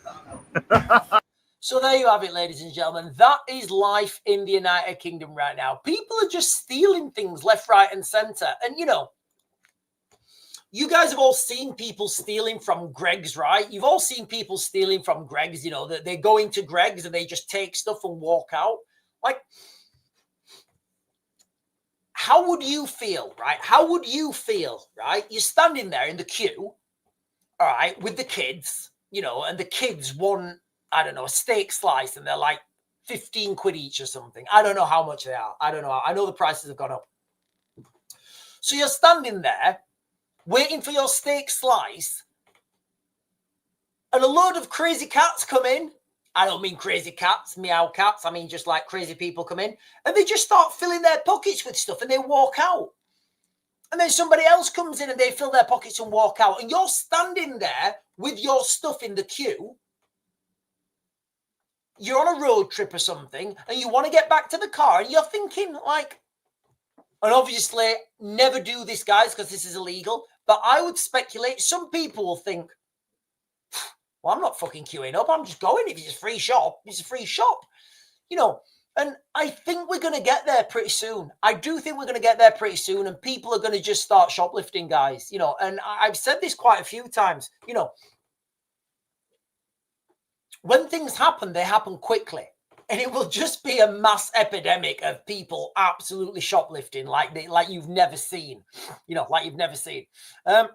So there you have it, ladies and gentlemen. That is life in the United Kingdom right now. People are just stealing things left, right, and centre. And, you know, you guys have all seen people stealing from Greggs, right? You've all seen people stealing from Greggs, you know, that they go into Greggs and they just take stuff and walk out. Like, how would you feel, right? How would you feel, right? You're standing there in the queue, all right, with the kids, you know, and the kids want, I don't know, a steak slice and they're like 15 quid each or something. I don't know how much they are. I don't know. I know the prices have gone up. So you're standing there waiting for your steak slice and a load of crazy cats come in. I don't mean crazy cats, meow cats. I mean just like crazy people come in and they just start filling their pockets with stuff and they walk out. And then somebody else comes in and they fill their pockets and walk out. And you're standing there with your stuff in the queue. You're on a road trip or something and you want to get back to the car and you're thinking like, and obviously never do this, guys, because this is illegal. But I would speculate some people will think, well, I'm not fucking queuing up. I'm just going. If it's a free shop, it's a free shop. You know, and I think we're going to get there pretty soon. I do think we're going to get there pretty soon. And people are going to just start shoplifting, guys. You know, and I've said this quite a few times. You know, when things happen, they happen quickly. And it will just be a mass epidemic of people absolutely shoplifting like you've never seen. You know, like you've never seen. 10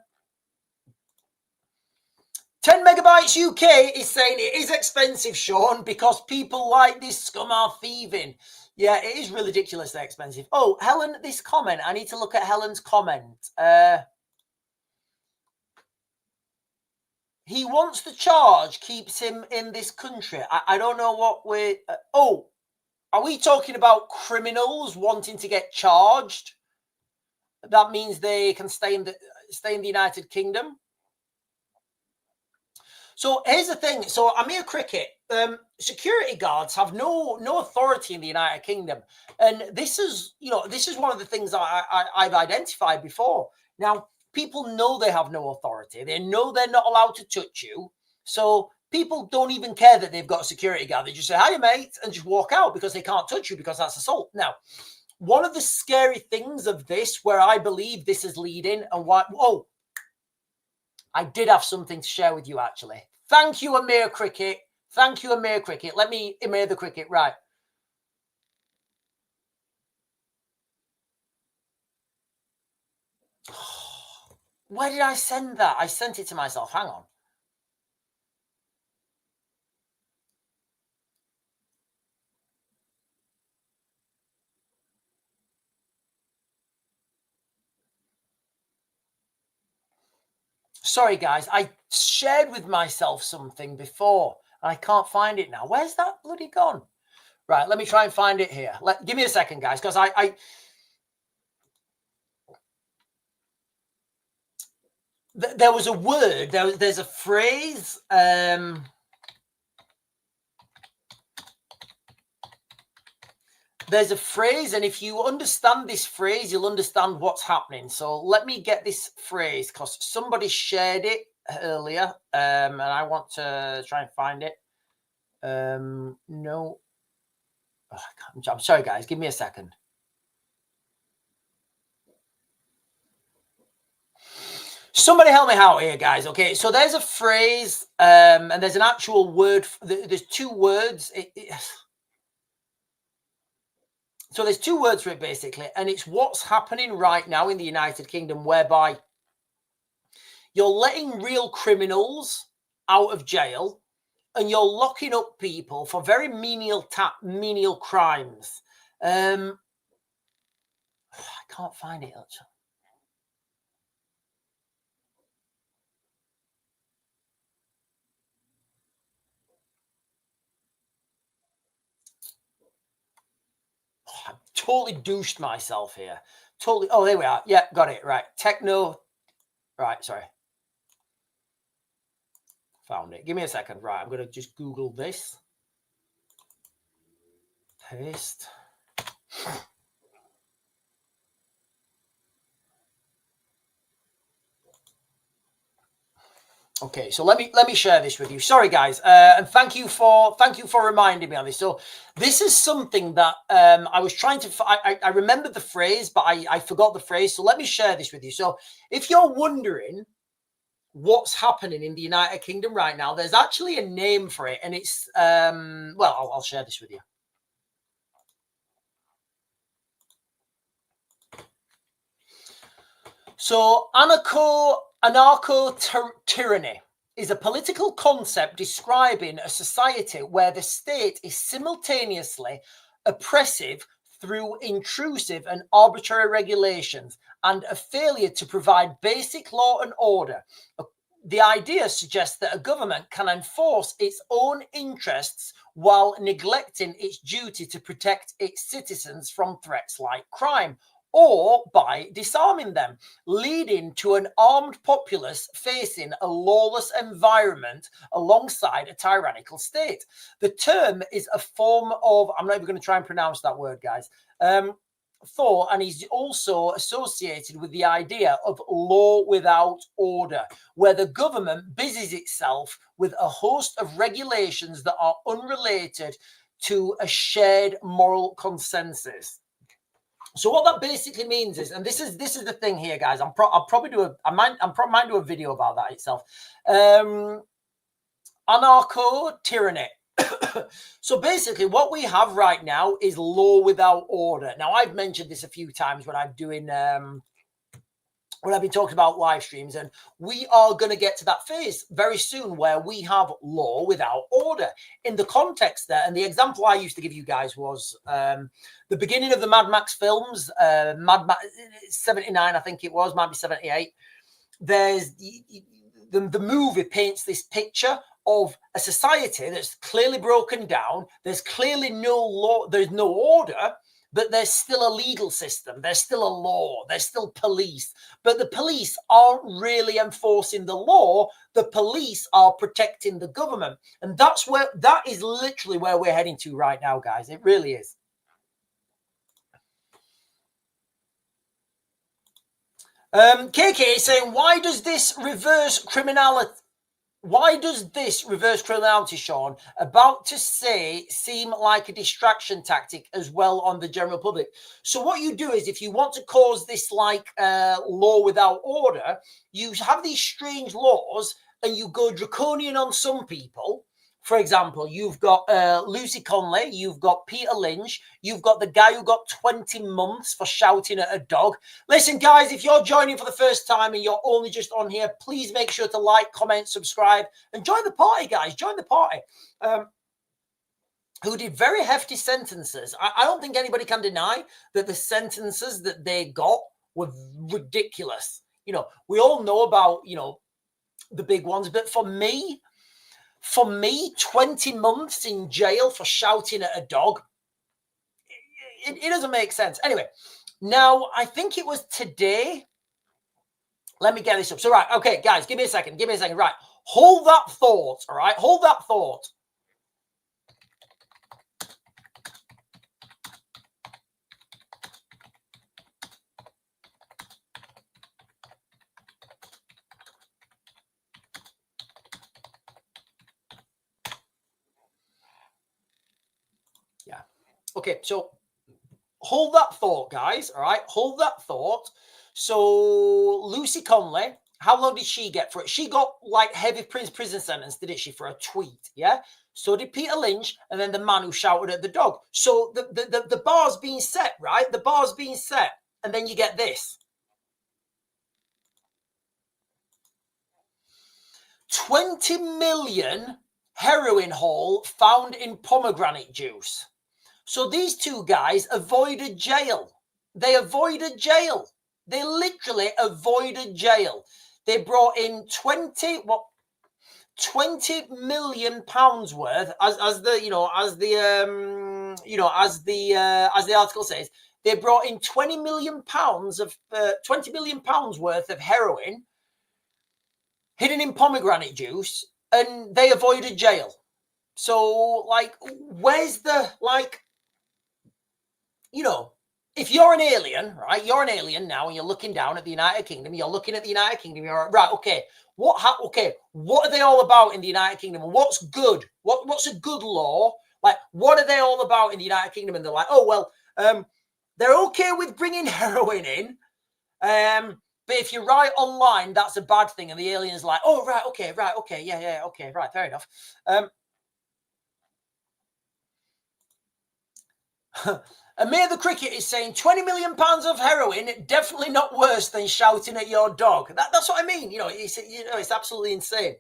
megabytes UK is saying it is expensive, Sean, because people like this scum are thieving. Yeah, it is really ridiculously expensive. Oh, Helen, this comment. I need to look at Helen's comment. He wants the charge, keeps him in this country. I don't know what we're... oh, are we talking about criminals wanting to get charged? That means they can stay in the United Kingdom. So here's the thing. So Amir Cricket, security guards have no authority in the United Kingdom, and this is one of the things I've identified before. Now people know they have no authority. They know they're not allowed to touch you. So people don't even care that they've got a security guard. They just say, "Hiya, mate," and just walk out because they can't touch you because that's assault. Now, one of the scary things of this, where I believe this is leading, and why? Oh. I did have something to share with you, actually. Thank you, Amir Cricket. Thank you, Amir Cricket. Let me Amir the Cricket. Right. Where did I send that? I sent it to myself. Hang on. Sorry, guys. I shared with myself something before. I can't find it now. Where's that bloody gone? Right, let me try and find it here. Give me a second, guys, because there was a word. There's a phrase. There's a phrase, and if you understand this phrase, you'll understand what's happening. So let me get this phrase because somebody shared it earlier, and I want to try and find it. No. Oh, I'm sorry, guys. Give me a second. Somebody help me out here, guys. Okay, so there's a phrase, and there's an actual word. There's 2 words. So there's 2 words for it, basically, and it's what's happening right now in the United Kingdom, whereby you're letting real criminals out of jail and you're locking up people for very menial crimes. I can't find it, actually. I've totally douched myself here. totally. Oh, there we are. Yeah, got it. Right. Techno. Right. Sorry. Found it. Give me a second. Right. I'm going to just Google this. Paste. Okay, so let me share this with you. Sorry, guys, and thank you for reminding me on this. So this is something that I was trying to. I remembered the phrase, but I forgot the phrase. So let me share this with you. So if you're wondering what's happening in the United Kingdom right now, there's actually a name for it, and it's well, I'll share this with you. So anarcho-tyranny is a political concept describing a society where the state is simultaneously oppressive through intrusive and arbitrary regulations and a failure to provide basic law and order. The idea suggests that a government can enforce its own interests while neglecting its duty to protect its citizens from threats like crime, or by disarming them, leading to an armed populace facing a lawless environment alongside a tyrannical state. The term is a form of, I'm not even going to try and pronounce that word, guys, thought, and is also associated with the idea of law without order, where the government busies itself with a host of regulations that are unrelated to a shared moral consensus. So what that basically means is, and this is the thing here, guys. I'll probably do I might do a video about that itself. Anarcho-tyranny. So basically, what we have right now is law without order. Now, I've mentioned this a few times when I'm doing when I've been talking about live streams, and we are going to get to that phase very soon where we have law without order in the context there. And the example I used to give you guys was the beginning of the Mad Max films, Mad Max 79, I think it was, might be 78. There's the movie paints this picture of a society that's clearly broken down. There's clearly no law, there's no order, but there's still a legal system. There's still a law. There's still police. But the police aren't really enforcing the law. The police are protecting the government. And that is literally where we're heading to right now, guys. It really is. KK is saying, why does this reverse criminality, Sean, about to say, seem like a distraction tactic as well on the general public? So what you do is, if you want to cause this like law without order, you have these strange laws and you go draconian on some people. For example, you've got Lucy Conley, you've got Peter Lynch, you've got the guy who got 20 months for shouting at a dog. Listen, guys, if you're joining for the first time and you're only just on here, please make sure to like, comment, subscribe, and join the party, guys. Join the party. Who did very hefty sentences. I don't think anybody can deny that the sentences that they got were ridiculous. You know, we all know about, you know, the big ones, but for me, 20 months in jail for shouting at a dog, it doesn't make sense. Anyway, now I think it was today. Let me get this up. So, right, okay, guys, give me a second. Right, hold that thought, all right? Hold that thought. Yeah. Okay, so hold that thought, guys. All right, hold that thought. So Lucy Conley, how long did she get for it? She got like heavy prison sentence, didn't she, for a tweet? Yeah. So did Peter Lynch, and then the man who shouted at the dog. So the bar's being set, right? The bar's being set, and then you get this. 20 million heroin haul found in pomegranate juice. So these two guys avoided jail. They avoided jail. They literally avoided jail. They brought in 20 million pounds worth, as the article says. they brought in £20 million worth of heroin hidden in pomegranate juice, and they avoided jail. So, like, where's the, like, you know, if you're an alien, right? You're an alien now, and you're looking down at the United Kingdom. You're looking at the United Kingdom. You're right. Okay, what are they all about in the United Kingdom? And what's good? What's a good law? Like, what are they all about in the United Kingdom? And they're like, oh well, they're okay with bringing heroin in, but if you write online, that's a bad thing. And the alien's like, oh right, okay, yeah, okay, right, fair enough. Amir the Cricket is saying £20 million of heroin, definitely not worse than shouting at your dog. That's what I mean. It's absolutely insane.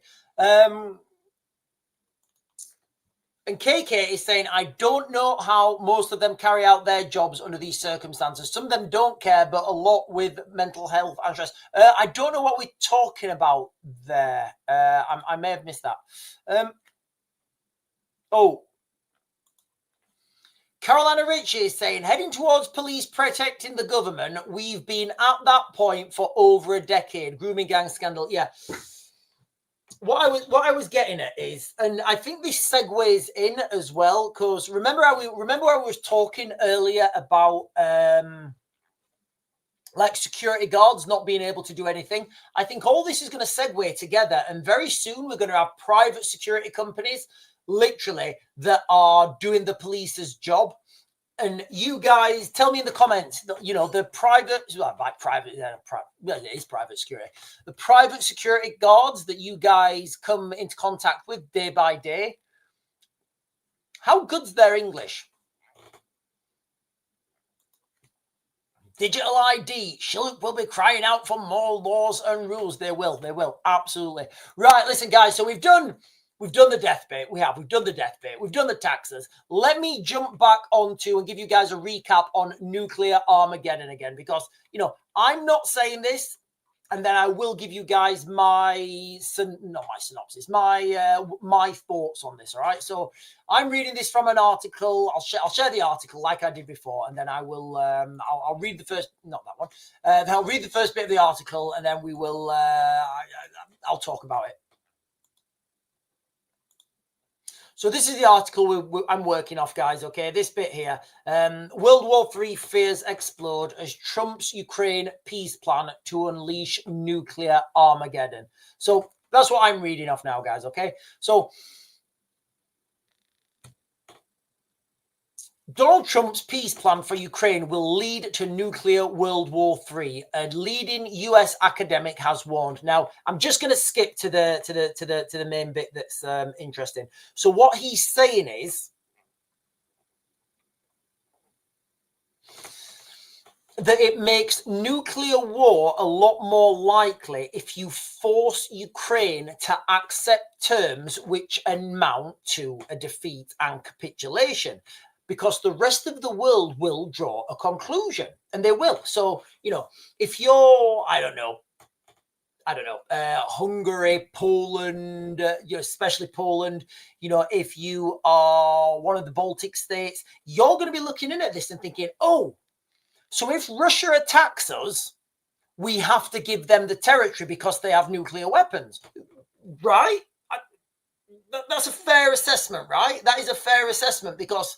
And KK is saying, I don't know how most of them carry out their jobs under these circumstances. Some of them don't care, but a lot with mental health and stress. I don't know what we're talking about there. I may have missed that. Carolina Ritchie is saying, heading towards police protecting the government. We've been at that point for over a decade. Grooming gang scandal. Yeah. What I was getting at is, and I think this segues in as well, because remember I was talking earlier about like security guards not being able to do anything. I think all this is going to segue together, and very soon we're going to have private security companies literally that are doing the police's job. And you guys tell me in the comments, the private, it is private security. The private security guards that you guys come into contact with day by day, how good's their English? Digital ID. Shilluk will be crying out for more laws and rules. They will. Absolutely. Right, listen, guys. So we've done the death bit. We've done the death bit. We've done the taxes. Let me jump back onto and give you guys a recap on nuclear Armageddon again, because, I'm not saying this, and then I will give you guys my synopsis, my thoughts on this. All right. So I'm reading this from an article. I'll share the article like I did before, and then I will. I'll read the first, not that one. I'll read the first bit of the article, and then we will. I'll talk about it. So this is the article I'm working off, guys. Okay, this bit here. World War III fears explode as Trump's Ukraine peace plan to unleash nuclear Armageddon. So that's what I'm reading off now, guys. Okay, so Donald Trump's peace plan for Ukraine will lead to nuclear World War III. A leading US academic has warned. Now, I'm just going to skip to the main bit that's interesting. So what he's saying is that it makes nuclear war a lot more likely if you force Ukraine to accept terms which amount to a defeat and capitulation, because the rest of the world will draw a conclusion, and they will. So, if you're, I don't know, Hungary, Poland, especially Poland, if you are one of the Baltic states, you're going to be looking in at this and thinking, oh, so if Russia attacks us, we have to give them the territory because they have nuclear weapons, right? That's a fair assessment, right? That is a fair assessment, because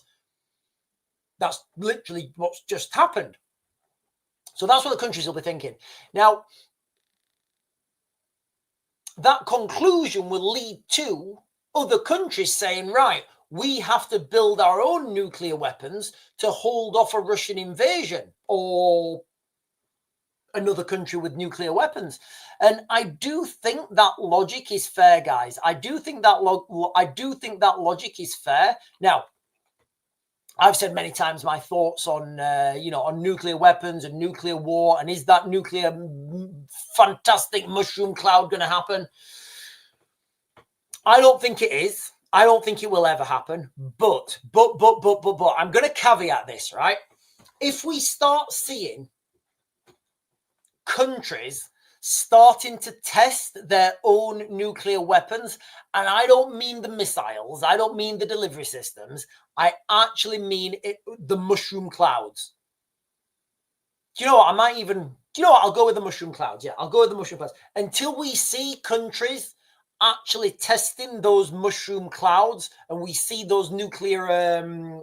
that's literally what's just happened. So that's what the countries will be thinking. Now, that conclusion will lead to other countries saying, right, we have to build our own nuclear weapons to hold off a Russian invasion or another country with nuclear weapons. And I do think that logic is fair, guys. I do think that logic is fair. Now, I've said many times my thoughts on, on nuclear weapons and nuclear war, and is that nuclear fantastic mushroom cloud going to happen? I don't think it is. I don't think it will ever happen. But I'm going to caveat this, right? If we start seeing countries starting to test their own nuclear weapons, and I don't mean the missiles, I don't mean the delivery systems, I actually mean the mushroom clouds. Do you know what? I might even, do you know what? I'll go with the mushroom clouds. Yeah, I'll go with the mushroom clouds. Until we see countries actually testing those mushroom clouds and we see those nuclear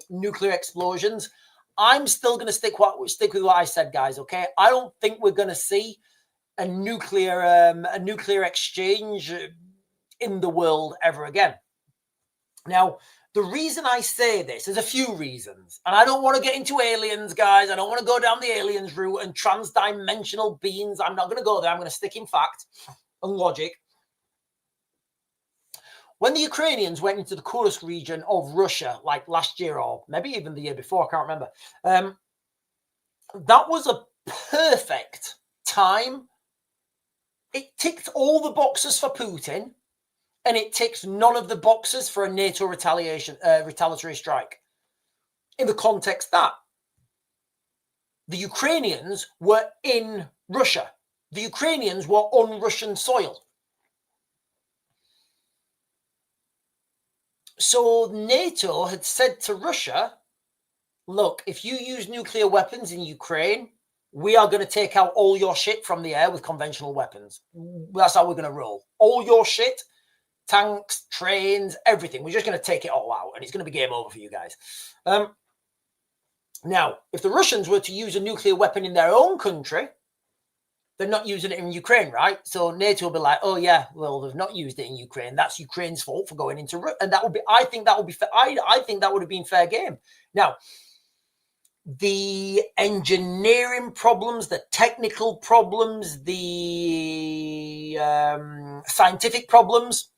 explosions, I'm still going to stick with what I said, guys. Okay, I don't think we're going to see a nuclear exchange in the world ever again. Now, the reason I say this, there's a few reasons, and I don't want to get into aliens, guys. I don't want to go down the aliens route and trans-dimensional beings. I'm not going to go there. I'm going to stick in fact and logic. When the Ukrainians went into the Kursk region of Russia, like last year or maybe even the year before, I can't remember, that was a perfect time. It ticked all the boxes for Putin, and it ticks none of the boxes for a NATO retaliatory strike. In the context that the Ukrainians were in Russia. The Ukrainians were on Russian soil. So NATO had said to Russia, look, if you use nuclear weapons in Ukraine, we are going to take out all your shit from the air with conventional weapons. That's how we're going to roll. All your shit, tanks, trains, everything. We're just going to take it all out, and it's going to be game over for you guys. Now, if the Russians were to use a nuclear weapon in their own country, they're not using it in Ukraine, right? So NATO will be like, oh yeah, well, they've not used it in Ukraine. That's Ukraine's fault for going into Russia. And that would be, I think that would be fair. I think that would have been fair game. Now, the engineering problems, the technical problems, the scientific problems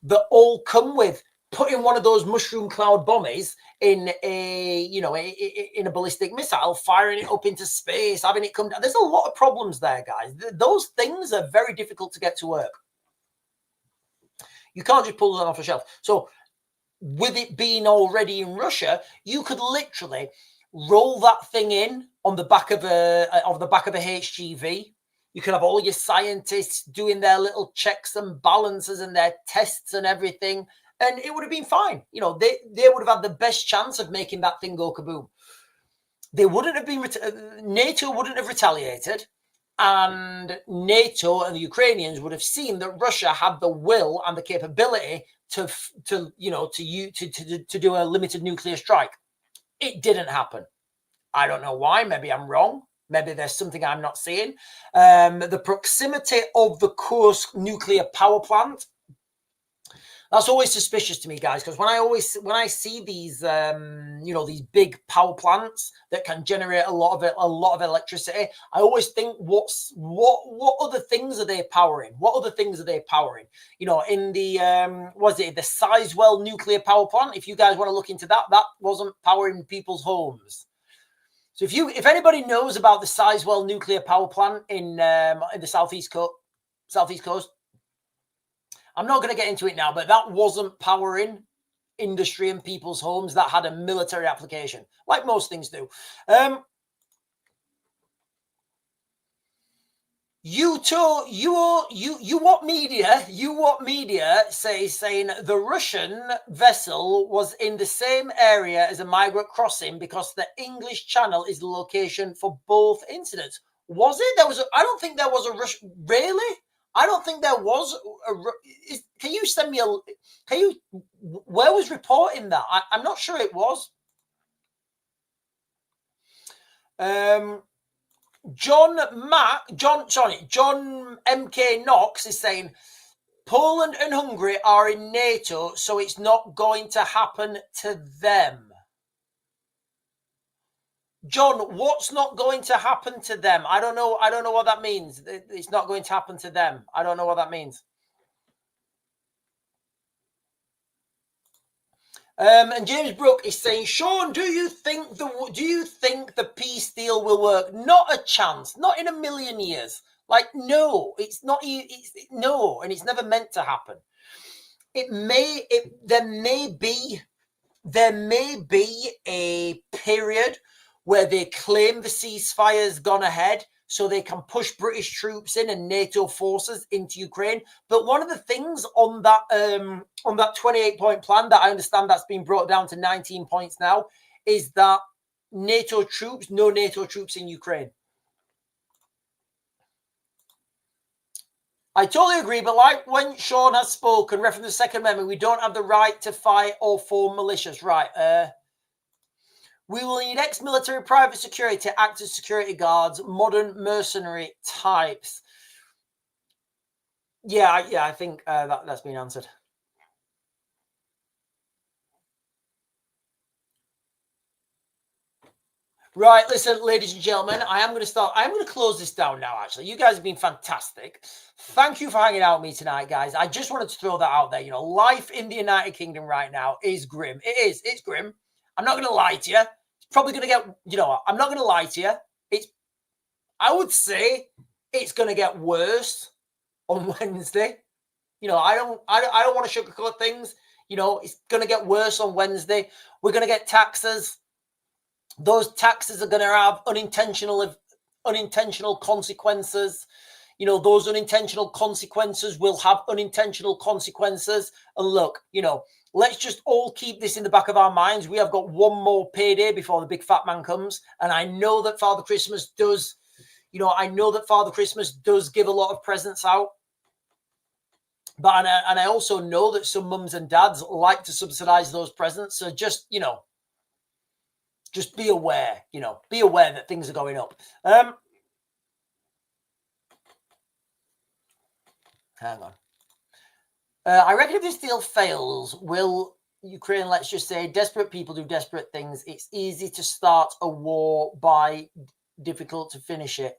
that all come with putting one of those mushroom cloud bombers in a ballistic missile, firing it up into space, having it come down. There's a lot of problems there, guys. Those things are very difficult to get to work. You can't just pull them off a shelf. So with it being already in Russia, you could literally roll that thing in on the back of a HGV. You could have all your scientists doing their little checks and balances and their tests and everything, and it would have been fine. You know, they would have had the best chance of making that thing go kaboom. They wouldn't have been, NATO wouldn't have retaliated, and NATO and the Ukrainians would have seen that Russia had the will and the capability to do a limited nuclear strike. It didn't happen. I don't know why. Maybe I'm wrong. Maybe there's something I'm not seeing. The proximity of the Kursk nuclear power plant, that's always suspicious to me, guys, because when I see these these big power plants that can generate a lot of electricity, I always think what other things are they powering? What other things are they powering? You know, in the the Sizewell nuclear power plant, if you guys want to look into that, that wasn't powering people's homes. So if anybody knows about the Sizewell nuclear power plant in the southeast coast, I'm not going to get into it now, but that wasn't powering industry and people's homes. That had a military application, like most things do. What media saying the Russian vessel was in the same area as a migrant crossing because the English Channel is the location for both incidents. Was it? I don't think there was a Russian. Really? I don't think there was a. Can you send me where was reporting that? I'm not sure it was. John MK Knox is saying Poland and Hungary are in NATO, so it's not going to happen to them. John, what's not going to happen to them? I don't know what that means. It's not going to happen to them. I don't know what that means. And James Brooke is saying, Sean, do you think the peace deal will work? Not a chance. Not in a million years. Like, no, it's not. No, and it's never meant to happen. There may be a period where they claim the ceasefire's gone ahead so they can push British troops in and NATO forces into Ukraine. But one of the things on that 28-point plan that I understand that's been brought down to 19 points now is that no NATO troops in Ukraine. I totally agree, but like when Sean has spoken, reference the Second Amendment, we don't have the right to fight or form militias. Right. We will need ex-military private security to act as security guards, modern mercenary types. Yeah, I think that's been answered. Right, listen, ladies and gentlemen, I'm going to close this down now, actually. You guys have been fantastic. Thank you for hanging out with me tonight, guys. I just wanted to throw that out there. You know, life in the United Kingdom right now is grim. It's grim. I'm not going to lie to you. It's probably going to get, you know, I'm not going to lie to you. I would say it's going to get worse on Wednesday. You know, I don't want to sugarcoat things. You know, it's going to get worse on Wednesday. We're going to get taxes. Those taxes are going to have unintentional consequences. You know, those unintentional consequences will have unintentional consequences. And look, you know, let's just all keep this in the back of our minds. We have got one more payday before the big fat man comes. And I know that Father Christmas does, you know, give a lot of presents out. But, and I also know that some mums and dads like to subsidize those presents. So just, you know, just be aware, you know, be aware that things are going up. Hang on. I reckon if this deal fails, will Ukraine, let's just say, desperate people do desperate things. It's easy to start a war by difficult to finish it.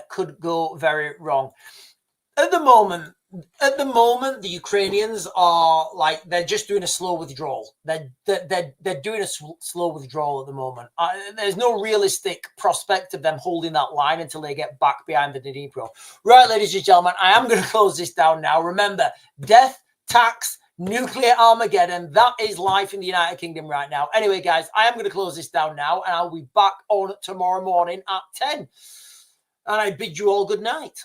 Could go very wrong. At the moment, the Ukrainians are like, they're just doing a slow withdrawal. They're doing a slow withdrawal at the moment. There's no realistic prospect of them holding that line until they get back behind the Dnipro. Right, ladies and gentlemen, I am going to close this down now. Remember, death, tax, nuclear Armageddon. That is life in the United Kingdom right now. Anyway, guys, I am going to close this down now, and I'll be back on tomorrow morning at 10. And I bid you all good night.